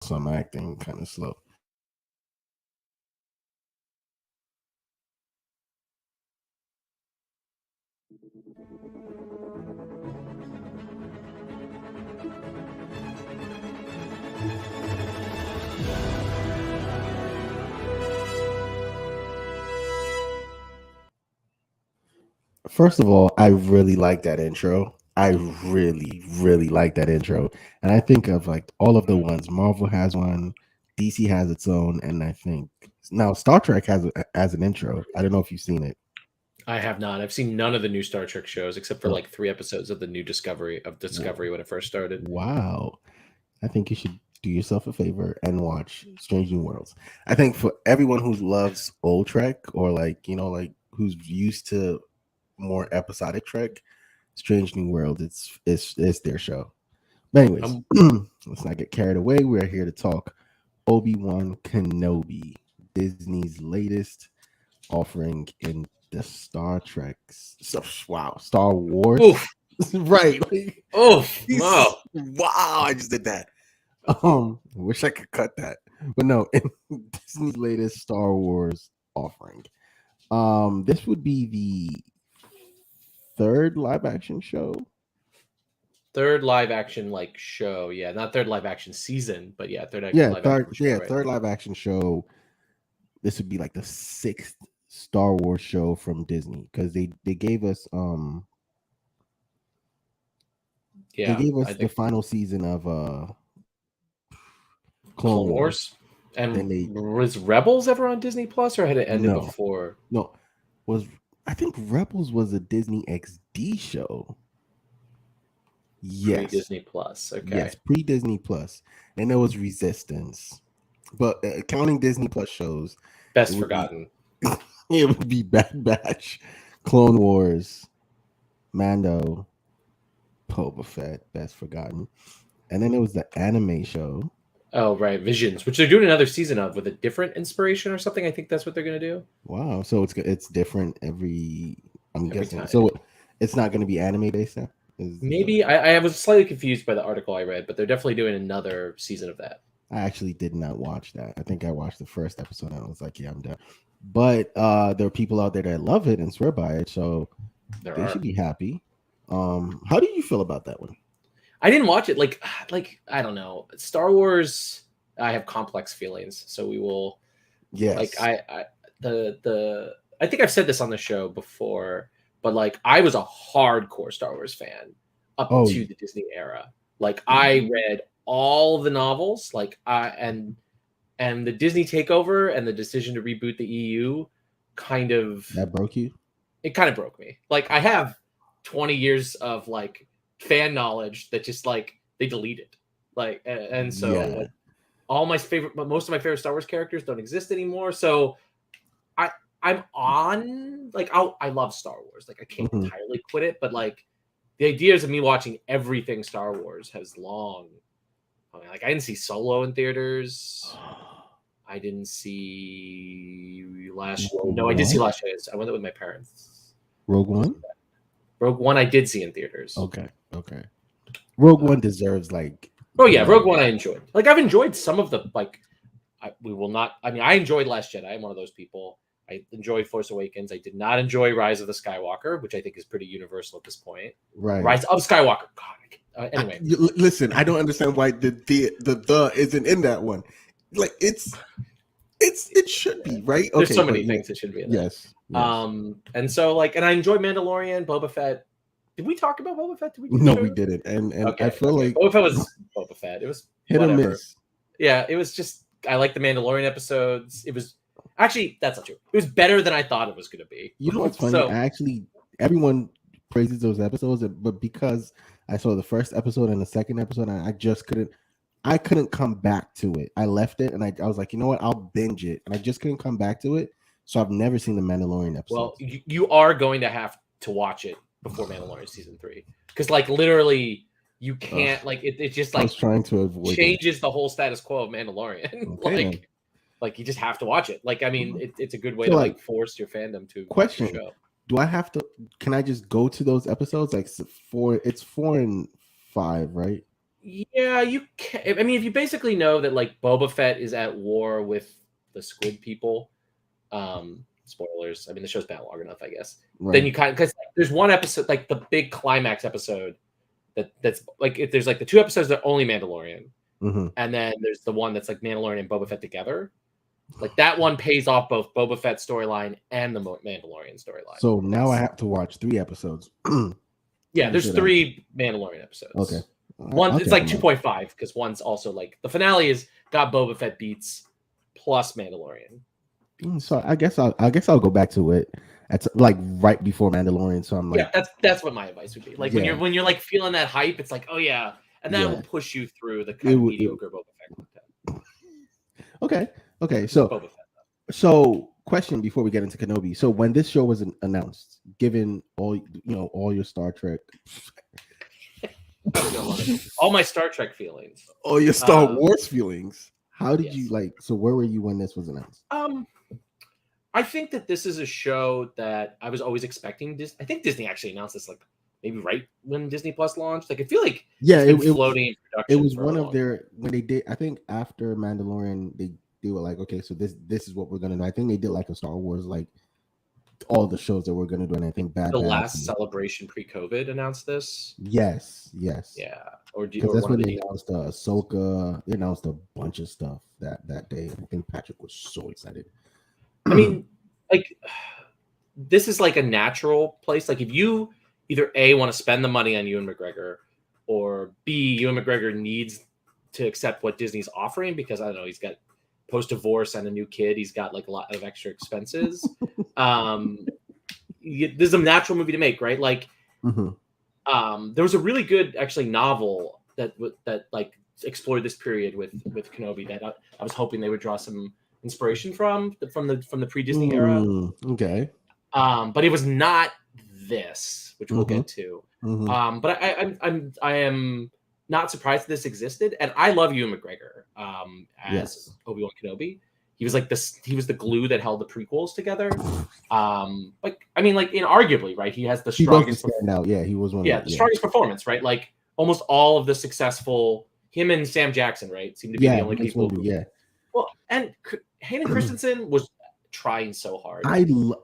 some acting kind of slow. First of all, I really like that intro. I really, really like that intro. And I think of like all of the ones. Marvel has one, DC has its own, and I think now Star Trek has an intro. I don't know if you've seen it. I have not. I've seen none of the new Star Trek shows except for Oh, like 3 episodes of the new Discovery when it first started. wow. I think you should do yourself a favor and watch Strange New Worlds. I think for everyone who loves old Trek or like, like who's used to more episodic Trek, Strange New World, it's their show. But anyways, Um, let's not get carried away. We're here to talk Obi-Wan Kenobi, Disney's latest offering in the Star Trek. Wow, Star Wars. oof, Right. Like, oof, wow. wow, I just did that. Wish I could cut that. But no, in Disney's latest Star Wars offering. This would be the third live action show. Third live action like show, yeah, not third live action season, but yeah, Yeah, live action show, right? third live action show. This would be like the sixth Star Wars show from Disney because they gave us they Yeah, gave I us the think final season of Clone Clone Wars. Wars. And Then they was Rebels ever on Disney Plus, or had it ended no before no was I think Rebels was a Disney XD show. pre Yes, Disney Plus? Okay, yes, pre Disney Plus, and there was Resistance. But counting Disney Plus shows, it best would be forgotten. it would be Bad Batch, Clone Wars, Mando, Boba Fett, Best Forgotten, and then there was the anime show. Oh, right, Visions, which they're doing another season of with a different inspiration or something. I think that's what they're gonna do Wow, so it's different every. I'm every guessing. time. So it's not going to be anime based now. Is that? Maybe I was slightly confused by the article I read, but they're definitely doing another season of that. I actually did not watch that. I think I watched the first episode and I was like, yeah, I'm done. But there are people out there that love it and swear by it, so There they should are. be happy. How do you feel about that one? I didn't watch it. Like I don't know. Star Wars. I have complex feelings, so we will. Like Yes. I the I think I've said this on the show before, but like I was a hardcore Star Wars fan up Oh, to the Disney era. Like I read all of the novels, like I and the Disney takeover and the decision to reboot the EU kind of that broke you? it kind of broke me. Like I have 20 years of like fan knowledge that just like they deleted. Like and so Yeah. like all my favorite but most of my favorite Star Wars characters don't exist anymore. So I I'm on like I love Star Wars. Like I can't Mhm. entirely quit it, but like the ideas of me watching everything Star Wars has long. I mean, like I didn't see Solo in theaters. I didn't see Last. Rogue No, I did see One. Last Chance. I went there with my parents. Rogue To see One. that. Rogue One, I did see in theaters. Okay. Okay. Rogue Uh, One deserves like oh yeah, love. Rogue One I enjoyed. Like I've enjoyed some of the like. We will not. I mean, I enjoyed Last Jedi. I'm one of those people. I enjoyed Force Awakens. I did not enjoy Rise of the Skywalker, which I think is pretty universal at this point. Right. Rise of Skywalker. God. Anyway, Listen, I don't understand why the isn't in that one. Like it should be right. there's Okay, so but many things that should be in that. yes, yes. And so like, and I enjoyed Mandalorian, Boba Fett. Did we talk about Boba Fett? Did we do the No, show? we didn't, and I Okay, feel okay. like Boba Fett was Boba Fett. It was hit or whatever. miss. Yeah, it was just I like the Mandalorian episodes. It was actually that's not true. It was better than I thought it was going to be. You know what's funny? So I actually everyone praises those episodes, but because I saw the first episode and the second episode, and I just couldn't. I couldn't come back to it. I left it, and I was like, you know what? I'll binge it, and I just couldn't come back to it. So I've never seen the Mandalorian well, episodes. you are going to have to watch it before Mandalorian season 3 because like literally you can't like it just I like was trying to avoid it. changes the whole status quo of Mandalorian. Okay, then. like you just have to watch it. Like I mean, it's a good way So, to like, like force your fandom to watch the question: show. do I have to? Can I just go to those episodes? Like four? It's 4 and 5, right? Yeah, you can. I mean, if you basically know that like Boba Fett is at war with the Squid people, spoilers. I mean, the show's been out long enough, I guess. Then Right. you kind of because there's one episode, like the big climax episode, that's like if there's like the two episodes that are only Mandalorian, Hmm. and then there's the one that's like Mandalorian and Boba Fett together. Like that one pays off both Boba Fett's storyline and the Mandalorian storyline. So now I have to watch 3 episodes. Yeah, You there's said that. 3 Mandalorian Okay. episodes. One Okay. it's like 2.5 because one's also like the finale is got Boba Fett beats plus Mandalorian. So I guess I'll go back to it. It's like right before Mandalorian. So I'm Yeah, like, that's what my advice would be. Like yeah, when you're like feeling that hype, it's like, oh yeah, and that will yeah. push you through the It, kind of would- it, mediocre Boba Fett content. okay. Okay. Just So Boba Fett. so question before we get into Kenobi. So when this show was announced, given all your Star Trek, All my Star Trek feelings. all your Star Wars feelings, how did you Yes. like? So where were you when this was announced? I think that this is a show that I was always expecting. I think Disney actually announced this like maybe right when Disney Plus launched. Like I feel like Yeah, it's been floating in it production. was for one a of long their when they did. I think after Mandalorian, they were like, okay, so this is what we're gonna do. I think they did like a Star Wars, like all the shows that we're gonna do, and I think Bad the Batch. last Celebration pre-COVID announced this. Yes. Yeah, or Because that's when they announced Ahsoka. They announced a bunch of stuff that day. I think Patrick was so excited. I mean, like this is like a natural place. Like if you either A want to spend the money on Ewan McGregor, or B Ewan McGregor needs to accept what Disney's offering because I don't know he's got post-divorce and a new kid. He's got like a lot of extra expenses. This is a natural movie to make, right? Like, there was a really good actually novel that like explored this period with Kenobi that I was hoping they would draw some inspiration from the pre-Disney era. Okay. But it was not this, which we'll get to. But I am not surprised that this existed, and I love Ewan McGregor as Obi-Wan Kenobi. He was like this. He was the glue that held the prequels together. Like I mean, like inarguably, right? He has the strongest standout. Yeah, he was one. Yeah, the strongest performance, right? Like almost all of the successful him and Sam Jackson, right, seem to be the only people. Well, and Hayden Christensen was trying so hard. We'll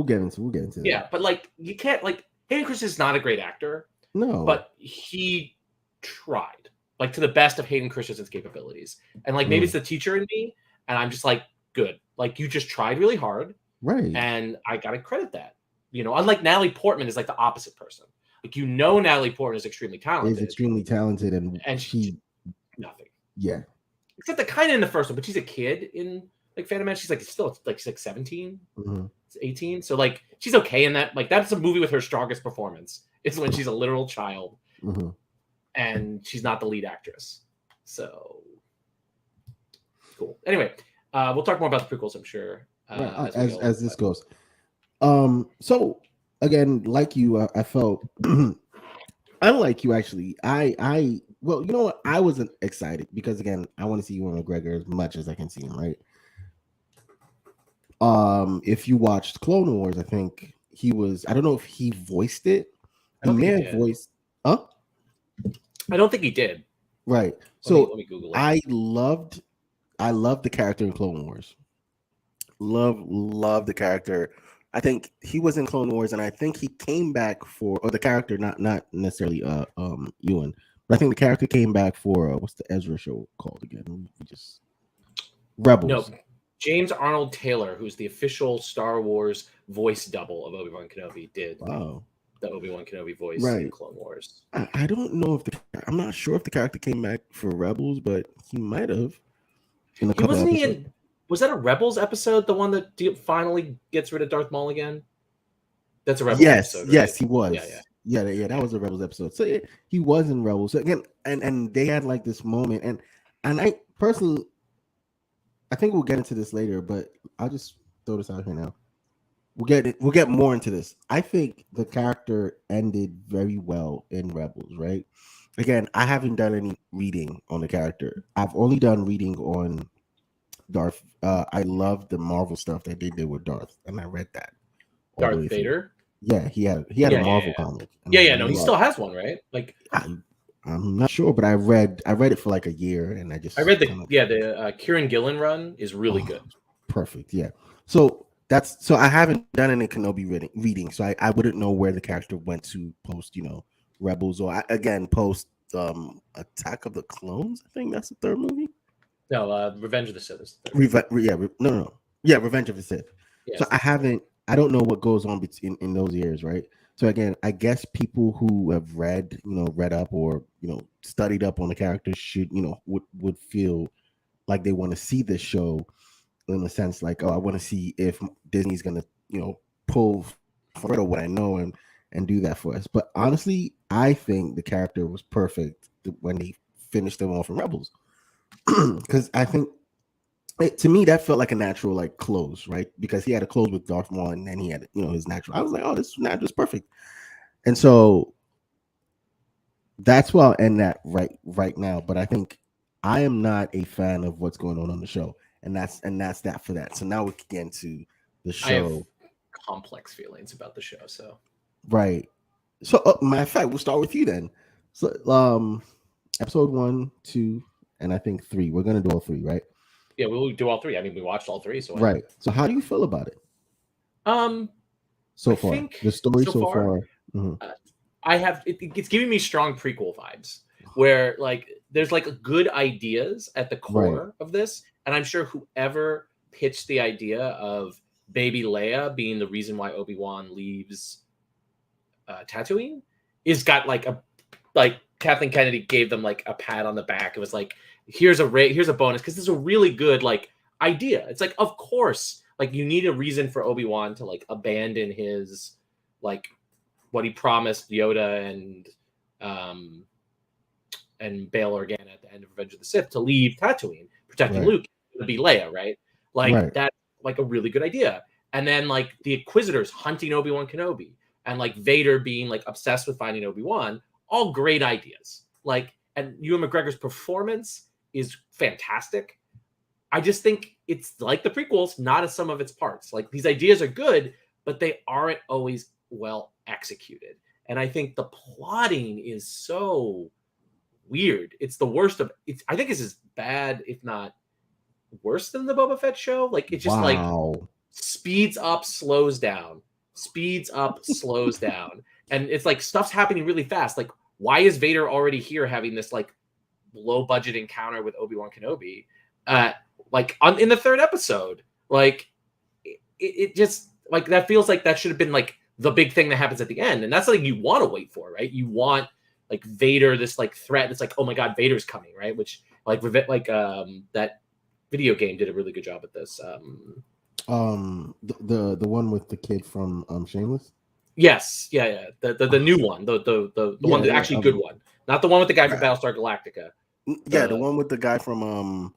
get into that. Yeah, but like you can't like Hayden Christensen's not a great actor. No, but he tried like to the best of Hayden Christensen's capabilities, and like maybe it's the teacher in me, and I'm just like, good, like you just tried really hard, right? And I gotta credit that. Unlike Natalie Portman is like the opposite person. Like Natalie Portman is extremely talented. and she nothing. Yeah. Except the kind of in the first one, but she's a kid in like Phantom Menace. She's like still like 17, 18. So like she's okay in that. Like that's a movie with her strongest performance. It's when she's a literal child, and she's not the lead actress. So cool. Anyway, we'll talk more about the prequels, I'm sure, as this goes. So again, like you, I felt unlike you actually. Well, you know what? I wasn't excited because again, I want to see Ewan McGregor as much as I can see him, right? If you watched Clone Wars, I think he was. I don't know if he voiced it. He may have voiced. Huh? I don't think he did. Right. So let me Google it. I loved the character in Clone Wars. Love the character. I think he was in Clone Wars, and I think he came back or the character, not necessarily Ewan, but I think the character came back for what's the Ezra show called again? Just Rebels. No, James Arnold Taylor, who's the official Star Wars voice double of Obi-Wan Kenobi, did the Obi-Wan Kenobi voice in Clone Wars. I don't know I'm not sure if the character came back for Rebels, but he might have. Was that a Rebels episode? The one that finally gets rid of Darth Maul again? That's a Rebels episode. Right? Yes, he was. Yeah. That was a Rebels episode. So he was in Rebels. So again, and they had like this moment, and I personally, I think we'll get into this later, but I'll just throw this out here now. We'll get more into this. I think the character ended very well in Rebels, right? Again, I haven't done any reading on the character. I've only done reading on Darth. I love the Marvel stuff that they did with Darth, and I read that. Darth Vader? Yeah, he had a Marvel comic. Yeah, no, he still has one, right? Like I'm not sure, but I read it for like a year, and I I just read kind of the Kieran Gillen run is really oh, good. perfect. Yeah. So I haven't done any Kenobi reading, so I wouldn't know where the character went to post, Rebels or again post Attack of the Clones. I think that's the third movie. No, Revenge of the Sith is the third. No, yeah, Revenge of the Sith. Yeah, So it's the third. I don't know what goes on between in those years, right? So again, I guess people who have read up or studied up on the characters should would feel like they want to see this show in the sense like, oh, I want to see if Disney's gonna pull further what I know and do that for us. But honestly, I think the character was perfect when they finished them off in Rebels because I think to me that felt like a natural like close, right? Because he had a close with Darth Maul, and then he had his natural. I was like, oh, this natural is perfect, and so that's where I'll end that right now. But I think I am not a fan of what's going on the show, and that's that for that. So now we can get into the I have show, complex feelings about the show, so right? So, matter of fact, we'll start with you then. So, episode 1, 2, and I think 3. We're gonna do all three, right? yeah, we'll do all three. I mean, we watched all three, so why not? Right. So, how do you feel about it Um, I so far? think The story so so far, far. Mhm. uh, I have it's giving me strong prequel vibes, where like there's like good ideas at the Right. core of this, and I'm sure whoever pitched the idea of baby Leia being the reason why Obi-Wan leaves Tatooine is got like Kathleen Kennedy gave them like a pat on the back. It was like here's a bonus because this is a really good like idea. It's like of course like you need a reason for Obi-Wan to like abandon his like what he promised Yoda um and Bail Organa at the end of Revenge of the Sith to leave Tatooine protecting Right. Luke to be Leia, right? Like Right. that's like a really good idea. And then like the Inquisitors hunting Obi-Wan Kenobi and like Vader being like obsessed with finding Obi-Wan, all great ideas. Like and Ewan McGregor's performance is fantastic. I just think it's like the prequels, not as some of its parts. Like these ideas are good, but they aren't always well executed. And I think the plotting is so weird. It's the worst of it's I think it's as bad, if not worse than the Boba Fett show. Like it just like Wow. speeds up, slows down, speeds up, slows down. And it's like stuff's happening really fast. Like, why is Vader already here having this like low budget encounter with Obi-Wan Kenobi? In the third episode. Like it just like that feels like that should have been like the big thing that happens at the end. And that's something you want to wait for, right? You want like Vader, this like threat. It's like, oh my god, Vader's coming, right? Which that video game did a really good job at this. The one with the kid from Shameless. Yes, yeah. The new one, the one Yeah, that yeah. actually good one, not the one with the guy from Right. Battlestar Galactica. Yeah, the one with the guy from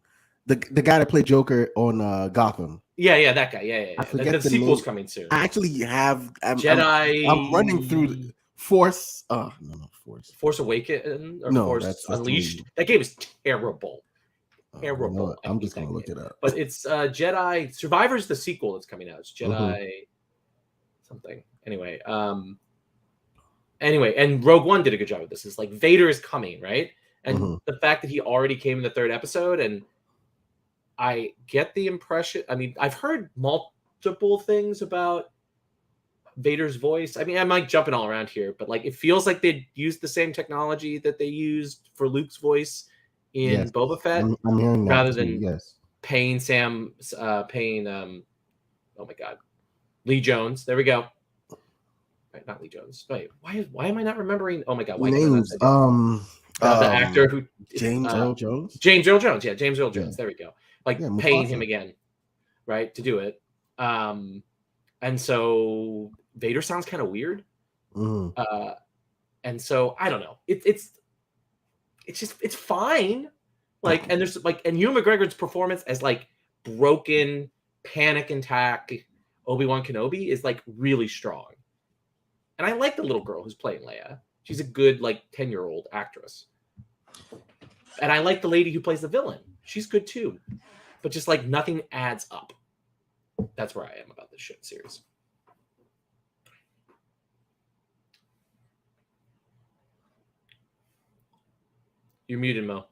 the guy that played Joker on Gotham. Yeah, that guy. I Yeah. The forget the sequel's name. coming soon. I actually have. I'm running through the Jedi Force. No, no, Force. Force Awakened or No, Force that's the Unleashed. movie. That game is terrible. You know what? Terrible. I I'm hate just that gonna look game. it up. But it's Jedi Survivor's the sequel that's coming out. It's Hmm. Jedi something. Anyway, and Rogue One did a good job with this. It's like Vader is coming, right? And Hmm. the fact that he already came in the third episode, and I get the impression. I mean, I've heard multiple things about Vader's voice. I mean, I might jumping all around here, but like it feels like they used the same technology that they used for Luke's voice in Yes, Boba Fett, I'm hearing that rather too. than Yes. paying oh my god, Lee Jones. There we go. Right, not Lee Jones. Wait, why am I not remembering? Oh my god, why can I not Names. say it? The actor who James Earl Jones. James Earl Jones. Yeah, James Earl Yeah. Jones. There we go. Like Yeah. paying him Mufasa. again, right, to do it. And so Vader sounds kind of weird. Hmm. Uh, and so I don't know. It's just it's fine. Like, and there's like, and Ewan McGregor's performance as like broken panic attack Obi-Wan Kenobi is like really strong. And I like the little girl who's playing Leia. She's a good like 10-year-old actress. And I like the lady who plays the villain. She's good too. But just like nothing adds up. That's where I am about this shit series. You're muted, Mo.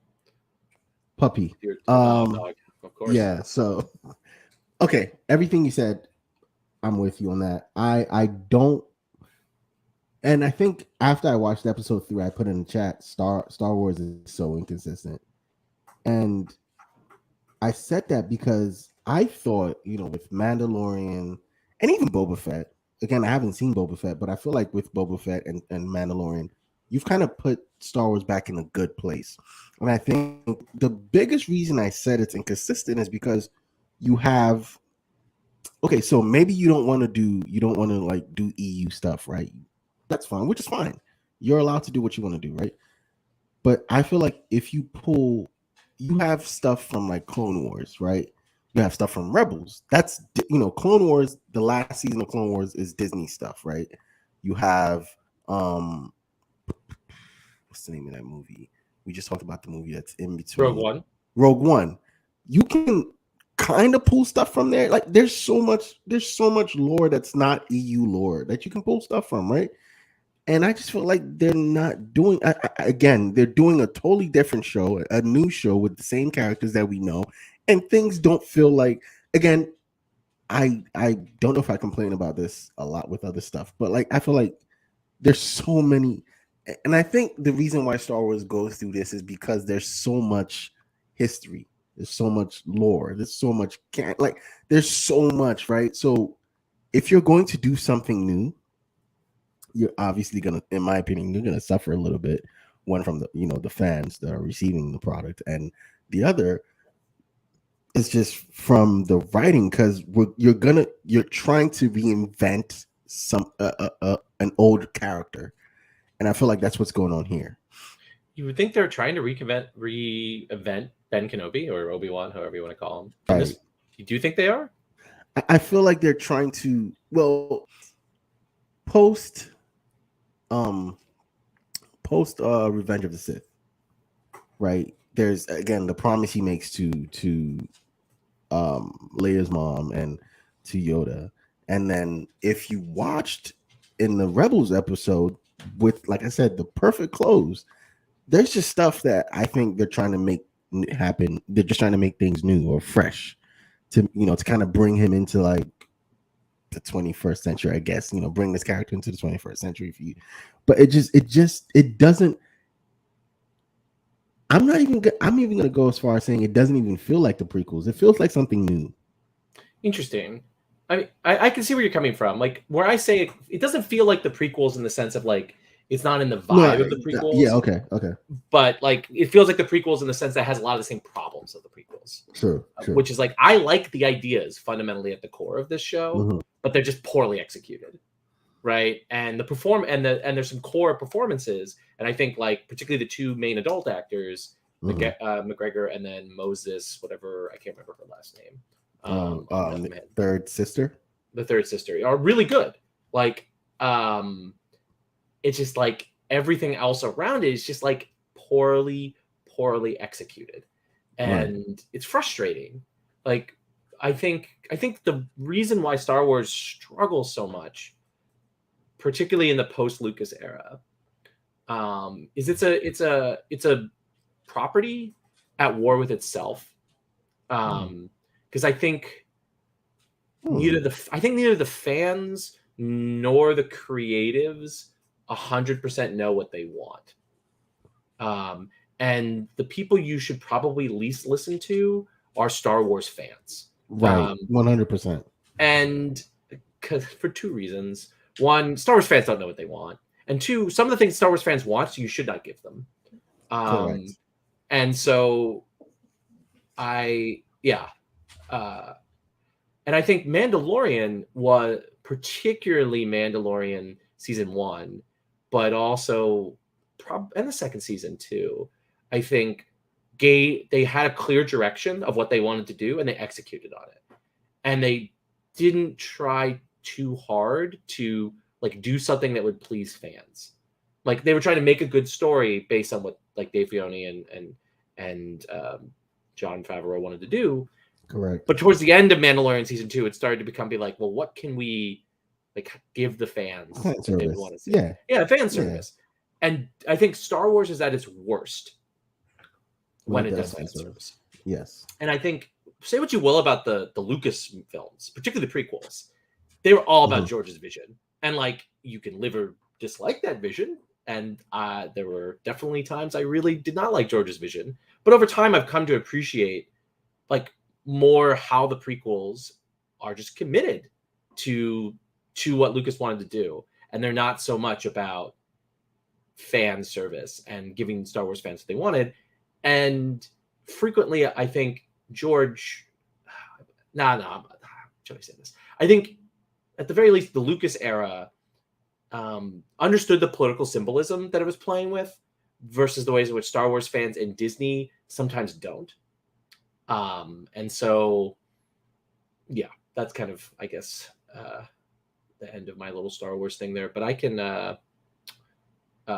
Puppy. You're Um, dog, of course. yeah. So, okay, everything you said, I'm with you on that. I don't, and I think after I watched episode 3, I put in the chat, Star Wars is so inconsistent, and I said that because I thought, with Mandalorian and even Boba Fett, again, I haven't seen Boba Fett, but I feel like with Boba Fett and Mandalorian, you've kind of put Star Wars back in a good place. And I think the biggest reason I said it's inconsistent is because you have, okay, so maybe you don't want to like do EU stuff, right? That's fine, which is fine. You're allowed to do what you want to do, right? But I feel like if you have stuff from like Clone Wars, right? You have stuff from Rebels. That's Clone Wars. The last season of Clone Wars is Disney stuff, right? You have um, what's the name of that movie? We just talked about the movie that's in Rogue between. One. Rogue One. You can kind of pull stuff from there. Like there's so much lore that's not EU lore that you can pull stuff from, right? And I just feel like they're not doing. Again, they're doing a totally different show, a new show with the same characters that we know, and things don't feel like. Again, I don't know if I complain about this a lot with other stuff, but like I feel like there's so many, and I think the reason why Star Wars goes through this is because there's so much history, there's so much lore, there's so much there's so much, right? So if you're going to do something new, you're obviously gonna, in my opinion, you're gonna suffer a little bit. One from the fans that are receiving the product, and the other is just from the writing because you're trying to reinvent an old character, and I feel like that's what's going on here. You would think they're trying to reinvent Ben Kenobi or Obi-Wan, however you want to call him. Right. Do you think they are? I feel like they're trying to, post um post Revenge of the Sith, right? There's again the promise he makes to Leia's mom and to Yoda. And then if you watched in the Rebels episode with, like I said, the perfect close, there's just stuff that I think they're trying to make happen. They're just trying to make things new or fresh to kind of bring him into like the 21st century, I guess, bring this character into the 21st century for you. But it doesn't. I'm even going to go as far as saying it doesn't even feel like the prequels. It feels like something new. Interesting. I mean, I can see where you're coming from. Like where I say it doesn't feel like the prequels in the sense of like it's not in the vibe of the prequels. Yeah, okay. But like it feels like the prequels in the sense that it has a lot of the same problems of the prequels. True. Which is like I like the ideas fundamentally at the core of this show, but they're just poorly executed. Right. And and there's some core performances. And I think like particularly the two main adult actors, McGregor and then Moses, whatever, I can't remember her last name. The third sister are really good. Like it's just like everything else around it is just like poorly executed. And It's frustrating. Like I think the reason why Star Wars struggles so much, particularly in the post Lucas era, is it's a property at war with itself. Because I think neither the fans nor the creatives 100% know what they want. And the people you should probably least listen to are Star Wars fans. Right. 100%. And for two reasons. One, Star Wars fans don't know what they want. And two, some of the things Star Wars fans want, you should not give them. And so and I think Mandalorian was particularly Mandalorian season 1, but also and the second season too. I think they had a clear direction of what they wanted to do and they executed on it. And they didn't try too hard to like do something that would please fans. Like they were trying to make a good story based on what like Dave Filoni and Jon Favreau wanted to do. Correct. But towards the end of Mandalorian season 2, it started to be like, well, what can we like give the fans fan service. They want to see? Yeah, fan service. And I think Star Wars is at its worst when when it it does does fan fan service. service. Yes. And I think, say what you will about the Lucas films, particularly the prequels, they were all about Mhm. George's vision, and like you can live or dislike that vision. And there were definitely times I really did not like George's vision, but over time I've come to appreciate like more how the prequels are just committed to what Lucas wanted to do, and they're not so much about fan service and giving Star Wars fans what they wanted. And frequently, I think George, how should I say this? I think at the very least, the Lucas era understood the political symbolism that it was playing with versus the ways in which Star Wars fans and Disney sometimes don't. And so, yeah, that's kind of, I guess, the end of my little Star Wars thing there. But I can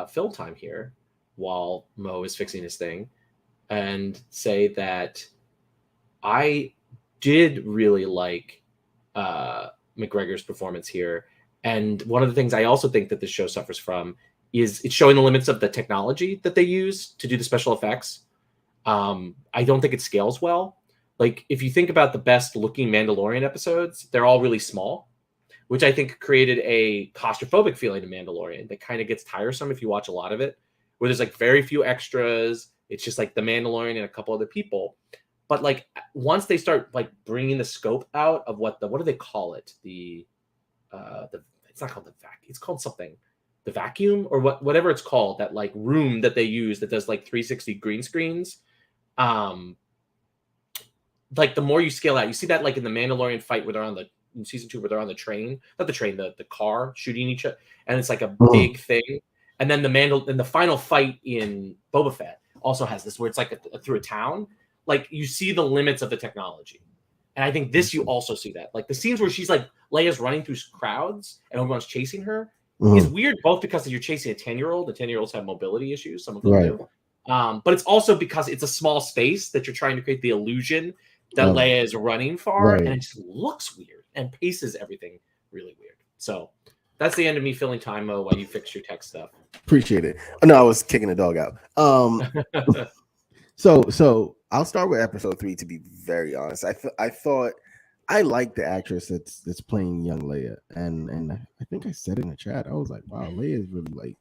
fill time here while Mo is fixing his thing and say that I did really like McGregor's performance here. And one of the things I also think that this show suffers from is it's showing the limits of the technology that they use to do the special effects. I don't think it scales well. Like if you think about the best looking Mandalorian episodes, they're all really small, which I think created a claustrophobic feeling in Mandalorian that kind of gets tiresome if you watch a lot of it, where there's like very few extras. It's just like the Mandalorian and a couple other people. But like once they start like bringing the scope out of what do they call it? The it's not called the vacuum. It's called something. The vacuum or whatever it's called, that like room that they use that does like 360 green screens. Um, like the more you scale out, you see that like in the Mandalorian fight where they're on the in season 2 where they're on the train, not the train, the car shooting each other, and it's like a Mhm. big thing. And then the final fight in Boba Fett also has this where it's like through a town. Like you see the limits of the technology, and I think this you also see that. Like the scenes where she's like Leia's running through crowds and everyone's chasing her is Mhm. weird, both because you're chasing a 10-year-old. The 10-year-olds have mobility issues, some of them Right. do. But it's also because it's a small space that you're trying to create the illusion that Of Leia is running far, and right. it just looks weird and paces everything really weird. So that's the end of me filling time, Mo, while you fix your tech stuff. Appreciate it. Oh, no, I was kicking the dog out. So I'll start with episode 3. To be very honest, I thought I liked the actress that's playing young Leia, and I think I said it in the chat. I was like, wow, Leia is really like.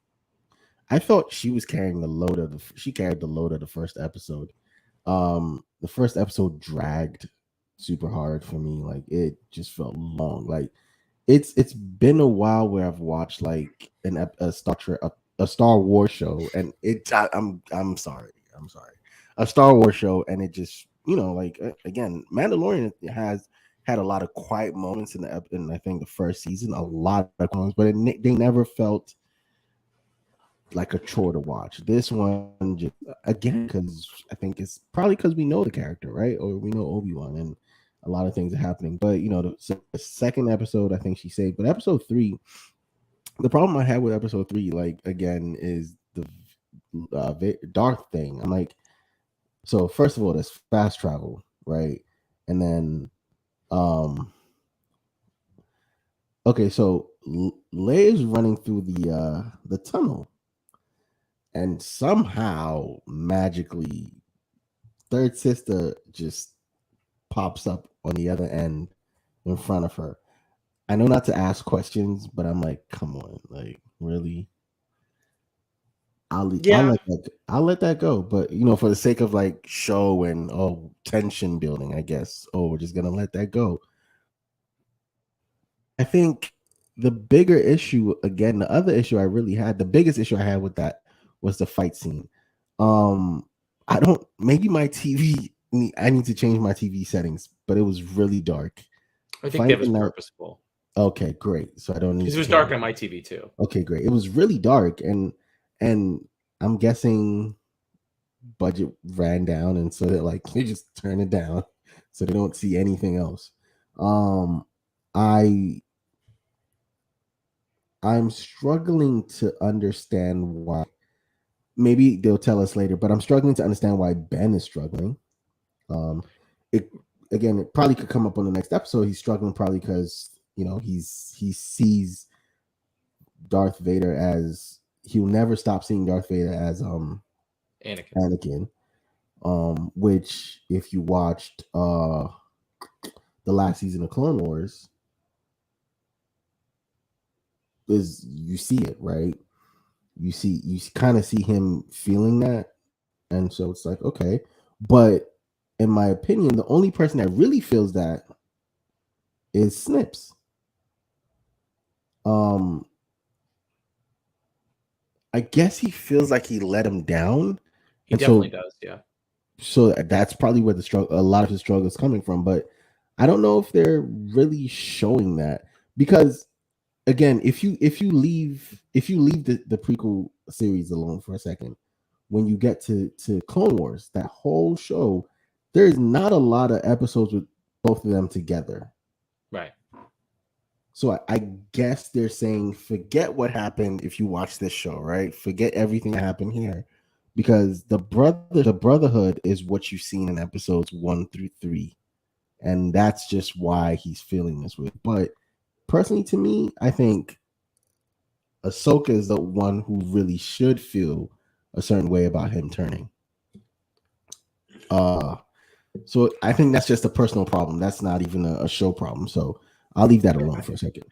I thought she was carrying the load of she carried the load of the first episode. The first episode dragged super hard for me. Like it just felt long. Like it's been a while where I've watched like a Star Trek a Star Wars show, and I'm sorry, a Star Wars show, and it just like again, Mandalorian has had a lot of quiet moments in I think the first season, a lot of moments, but they never felt like a chore to watch. This one just again because I think it's probably because we know the character, right, or we know Obi-Wan, and a lot of things are happening. But the second episode I think she saved, but episode 3, the problem I had with episode 3, like again, is the Darth thing. I'm like, so first of all, there's fast travel, right, and then okay, so Leia is running through the tunnel, and somehow magically third sister just pops up on the other end in front of her. I know not to ask questions, but I'm like, come on, like really? Yeah, I'll let that go. But for the sake of like show and tension building, I guess. Oh, we're just gonna let that go. I think the bigger issue, again, the other issue I really had, the biggest issue I had with that was the fight scene. I don't maybe my TV I need to change my TV settings, but it was really dark. I think that Fight the was night. purposeful Okay, great. So I don't need because it to was change dark it. on my TV too. Okay, great. It was really dark, and I'm guessing budget ran down, and so that like they just turn it down so they don't see anything else. Um, I I'm struggling to understand why. Maybe they'll tell us later, but I'm struggling to understand why Ben is struggling. Um, it again, it probably could come up on the next episode. He's struggling probably because he sees Darth Vader as he'll never stop seeing Darth Vader as Anakin. Anakin. Which if you watched the last season of Clone Wars, is you see it, right? You kind of see him feeling that, and so it's like, okay. But in my opinion, the only person that really feels that is Snips. um I guess he feels like he let him down, He and definitely so does. Yeah. that's probably where the struggle, a lot of his struggle is coming from. But I don't know if they're really showing that, because again, if you leave the prequel series alone for a second, when you get to Clone Wars, that whole show, there's not a lot of episodes with both of them together. Right. So I guess they're saying, forget what happened if you watch this show, right? Forget everything that happened here, because the brotherhood is what you've seen in episodes 1 through 3, and that's just why he's feeling this way. But personally, to me, I think Ahsoka is the one who really should feel a certain way about him turning. Uh, so I think that's just a personal problem. That's not even a show problem. So I'll leave that alone for a second.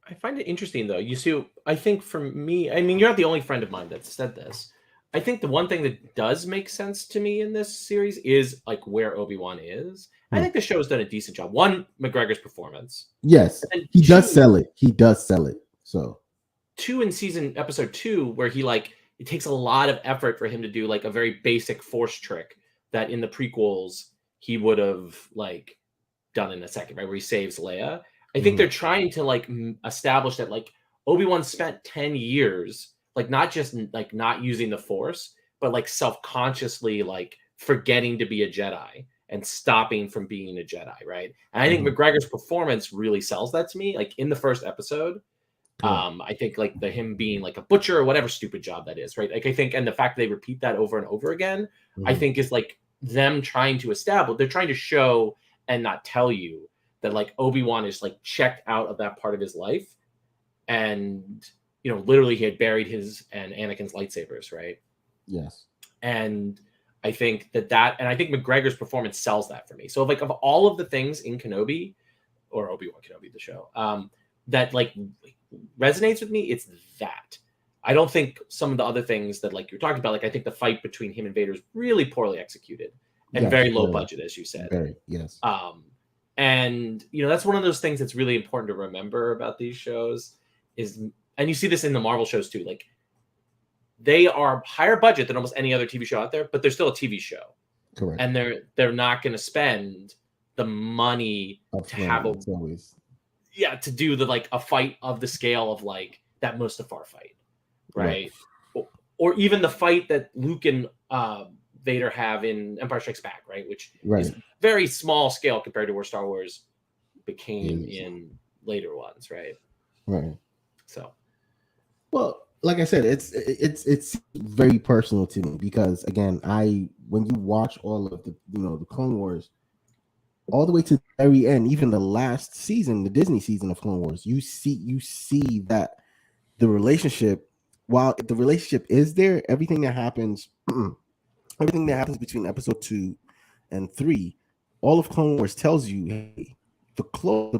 I find it interesting though. You see, I think for me, I mean, you're not the only friend of mine that said this. I think the one thing that does make sense to me in this series is like where Obi-Wan is. I Hmm. think the show has done a decent job. One, McGregor's performance, Yes, and then he does two, sell it. He does sell it. So two in episode 2, where he like it takes a lot of effort for him to do like a very basic force trick that in the prequels he would have like done in a second, right? Where he saves Leia. I think mhm, they're trying to like establish that like Obi-Wan spent 10 years like not just like not using the Force, but like self-consciously like forgetting to be a Jedi and stopping from being a Jedi, right? And I think mhm, McGregor's performance really sells that to me. Like in the first episode, correct. I think like the him being like a butcher or whatever stupid job that is, right? Like I think, and the fact they repeat that over and over again, I Mhm, think is like them trying to establish, they're trying to show and not tell you that like Obi-Wan is like checked out of that part of his life. And, you know, literally he had buried his and Anakin's lightsabers, right? yes. And I think and I think McGregor's performance sells that for me. So like of all of the things in Kenobi, or Obi-Wan Kenobi, the show, that like resonates with me, it's that. I don't think some of the other things that like you're talking about, like I think the fight between him and Vader is really poorly executed and Yes. very low Very. budget, as you said. Very. Yes. Um, and you know that's one of those things that's really important to remember about these shows is, and you see this in the Marvel shows too. Like they are higher budget than almost any other TV show out there, but they're still a TV show, Correct. and they're not going to spend the money to have Upfront. a It's always to do the like a fight of the scale of like that Mustafar fight, right. right? Or even the fight that Luke and Vader have in Empire Strikes Back, right? Which Right. is very small scale compared to where Star Wars became Is in later ones, right? right. So Well, like I said, it's very personal to me, because again, I when you watch all of the Clone Wars all the way to the very end, even the last season, the Disney season of Clone Wars, you see that the relationship, while the relationship is there, everything that happens between episode 2 and 3, all of Clone Wars tells you, hey, the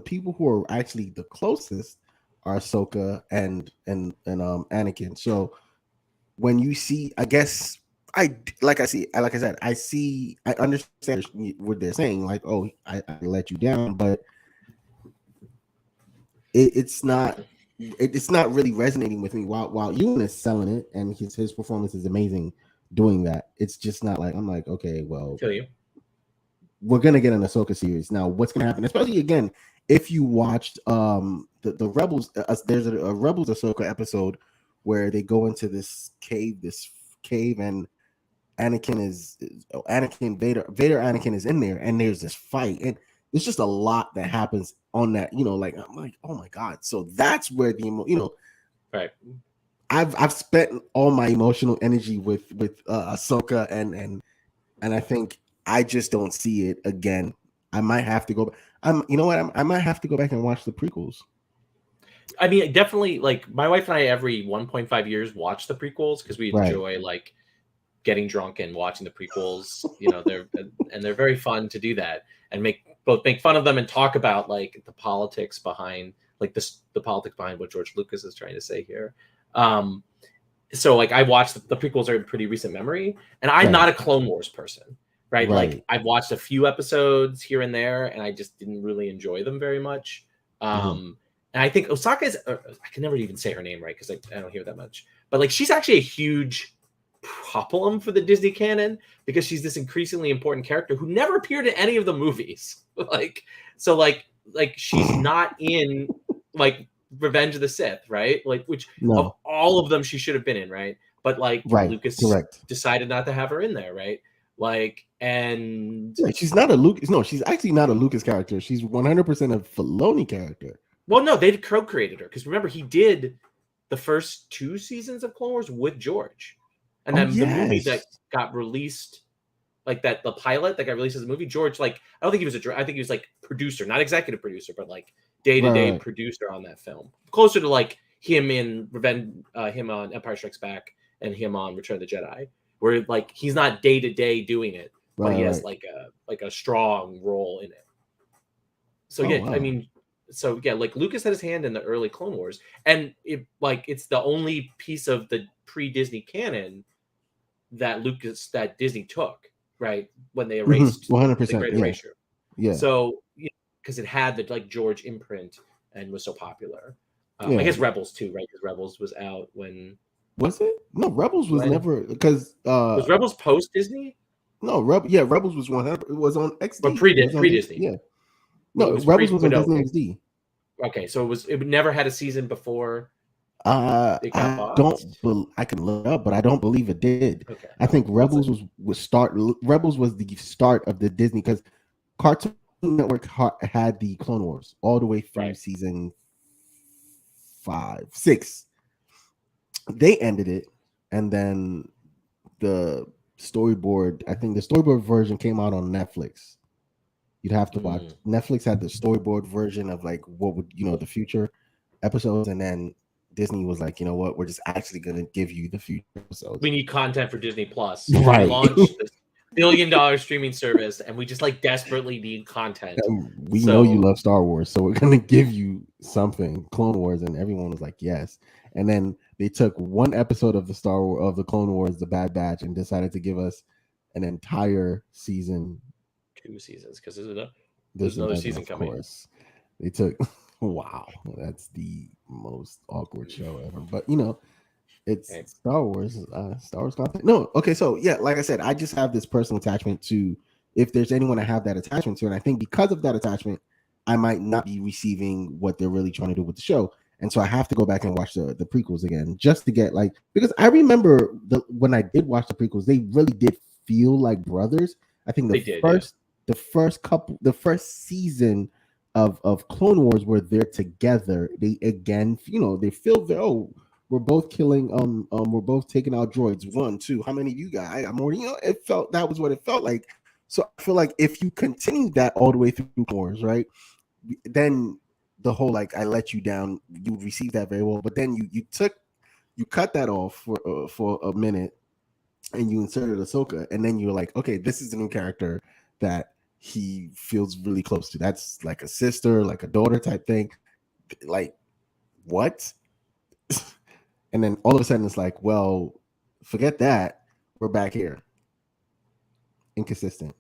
people who are actually the closest are Ahsoka and Anakin. So when you see, I guess like I said, I understand what they're saying, like, oh, I let you down, but it's not it's not really resonating with me. While Ewan is selling it and his performance is amazing doing that, it's just not like, I'm like, okay, I well, feel you. we're gonna get an Ahsoka series now. What's gonna happen? Especially again, if you watched the Rebels, there's a Rebels Ahsoka episode where they go into this cave, and Anakin Vader Anakin is in there, and there's this fight, and there's just a lot that happens on that. Like, I'm like, oh my god. So that's where Right. I've spent all my emotional energy with Ahsoka, and I think I just don't see it again. I might have to go. You know what? I might have to go back and watch the prequels. I mean, definitely like my wife and I every 1.5 years watch the prequels because we Right. enjoy like getting drunk and watching the prequels. They're very fun to do that and make fun of them and talk about like the politics behind like the politics behind what George Lucas is trying to say here. So like I watched the prequels are in pretty recent memory, and I'm not a Clone Wars person, right? Like I've watched a few episodes here and there, and I just didn't really enjoy them very much. And I think Osaka is I can never even say her name right because I don't hear that much, but like she's actually a huge problem for the Disney canon because she's this increasingly important character who never appeared in any of the movies. like she's not in like Revenge of the Sith, right? Like which of all of them she should have been in, right? But like Lucas decided not to have her in there, right? Like and she's not a Lucas. No, she's actually not a Lucas character. She's 100% a Filoni character. Well, no, they co-created her because remember he did the first 2 seasons of Clone Wars with George, and then the movie that got released, like that the pilot that got released as a movie, George I don't think he was I think he was like producer, not executive producer, but like day-to-day producer on that film, closer to like him in Revenge, him on Empire Strikes Back, and him on Return of the Jedi, where like he's not day-to-day doing it, but he has like a strong role in it. So I mean. So yeah, like Lucas had his hand in the early Clone Wars, and it's the only piece of the pre-Disney canon that Disney took, right, when they erased 100%, the Great Erasure. Yeah. So because it had the like George imprint and was so popular. I guess Rebels too, right? Because Rebels was out when was it? No, Rebels was never because was Rebels post Disney? No, Rebels was 100. It was on XD, but pre-Disney. Yeah. No, Rebels was on Disney XD. Okay, so it never had a season before. I can look it up, but I don't believe it did. Okay. I think Rebels Rebels was the start of the Disney because Cartoon Network had the Clone Wars all the way through season 5, 6. They ended it, and then the storyboard. I think the storyboard version came out on Netflix. You'd have to watch. Netflix had the storyboard version of like what would the future episodes, and then Disney was like, you know what, we're just actually gonna give you the future episodes. We need content for Disney Plus. Right. We launched this $1 billion streaming service, and we just like desperately need content. We know you love Star Wars, so we're gonna give you something, Clone Wars, and everyone was like, yes. And then they took one episode of the Clone Wars, The Bad Batch, and decided to give us an entire season. 2 seasons because there's another season coming. Course. They took wow, that's the most awkward show ever. But it's Star Wars content. No, okay, so yeah, like I said, I just have this personal attachment to if there's anyone I have that attachment to, and I think because of that attachment, I might not be receiving what they're really trying to do with the show. And so I have to go back and watch the prequels again just to get because I remember when I did watch the prequels, they really did feel like brothers. I think the first season of Clone Wars where they're together, they again, they feel we're both killing, we're both taking out droids. 1, 2, how many you got? I'm already, that was what it felt like. So I feel like if you continue that all the way through Clone Wars, right, then the whole I let you down, you received that very well, but then you cut that off for a minute, and you inserted Ahsoka, and then you're like, okay, this is the new character that he feels really close to. That's like a sister, like a daughter type thing. Like, what? And then all of a sudden it's like, well, forget that. We're back here. Inconsistent.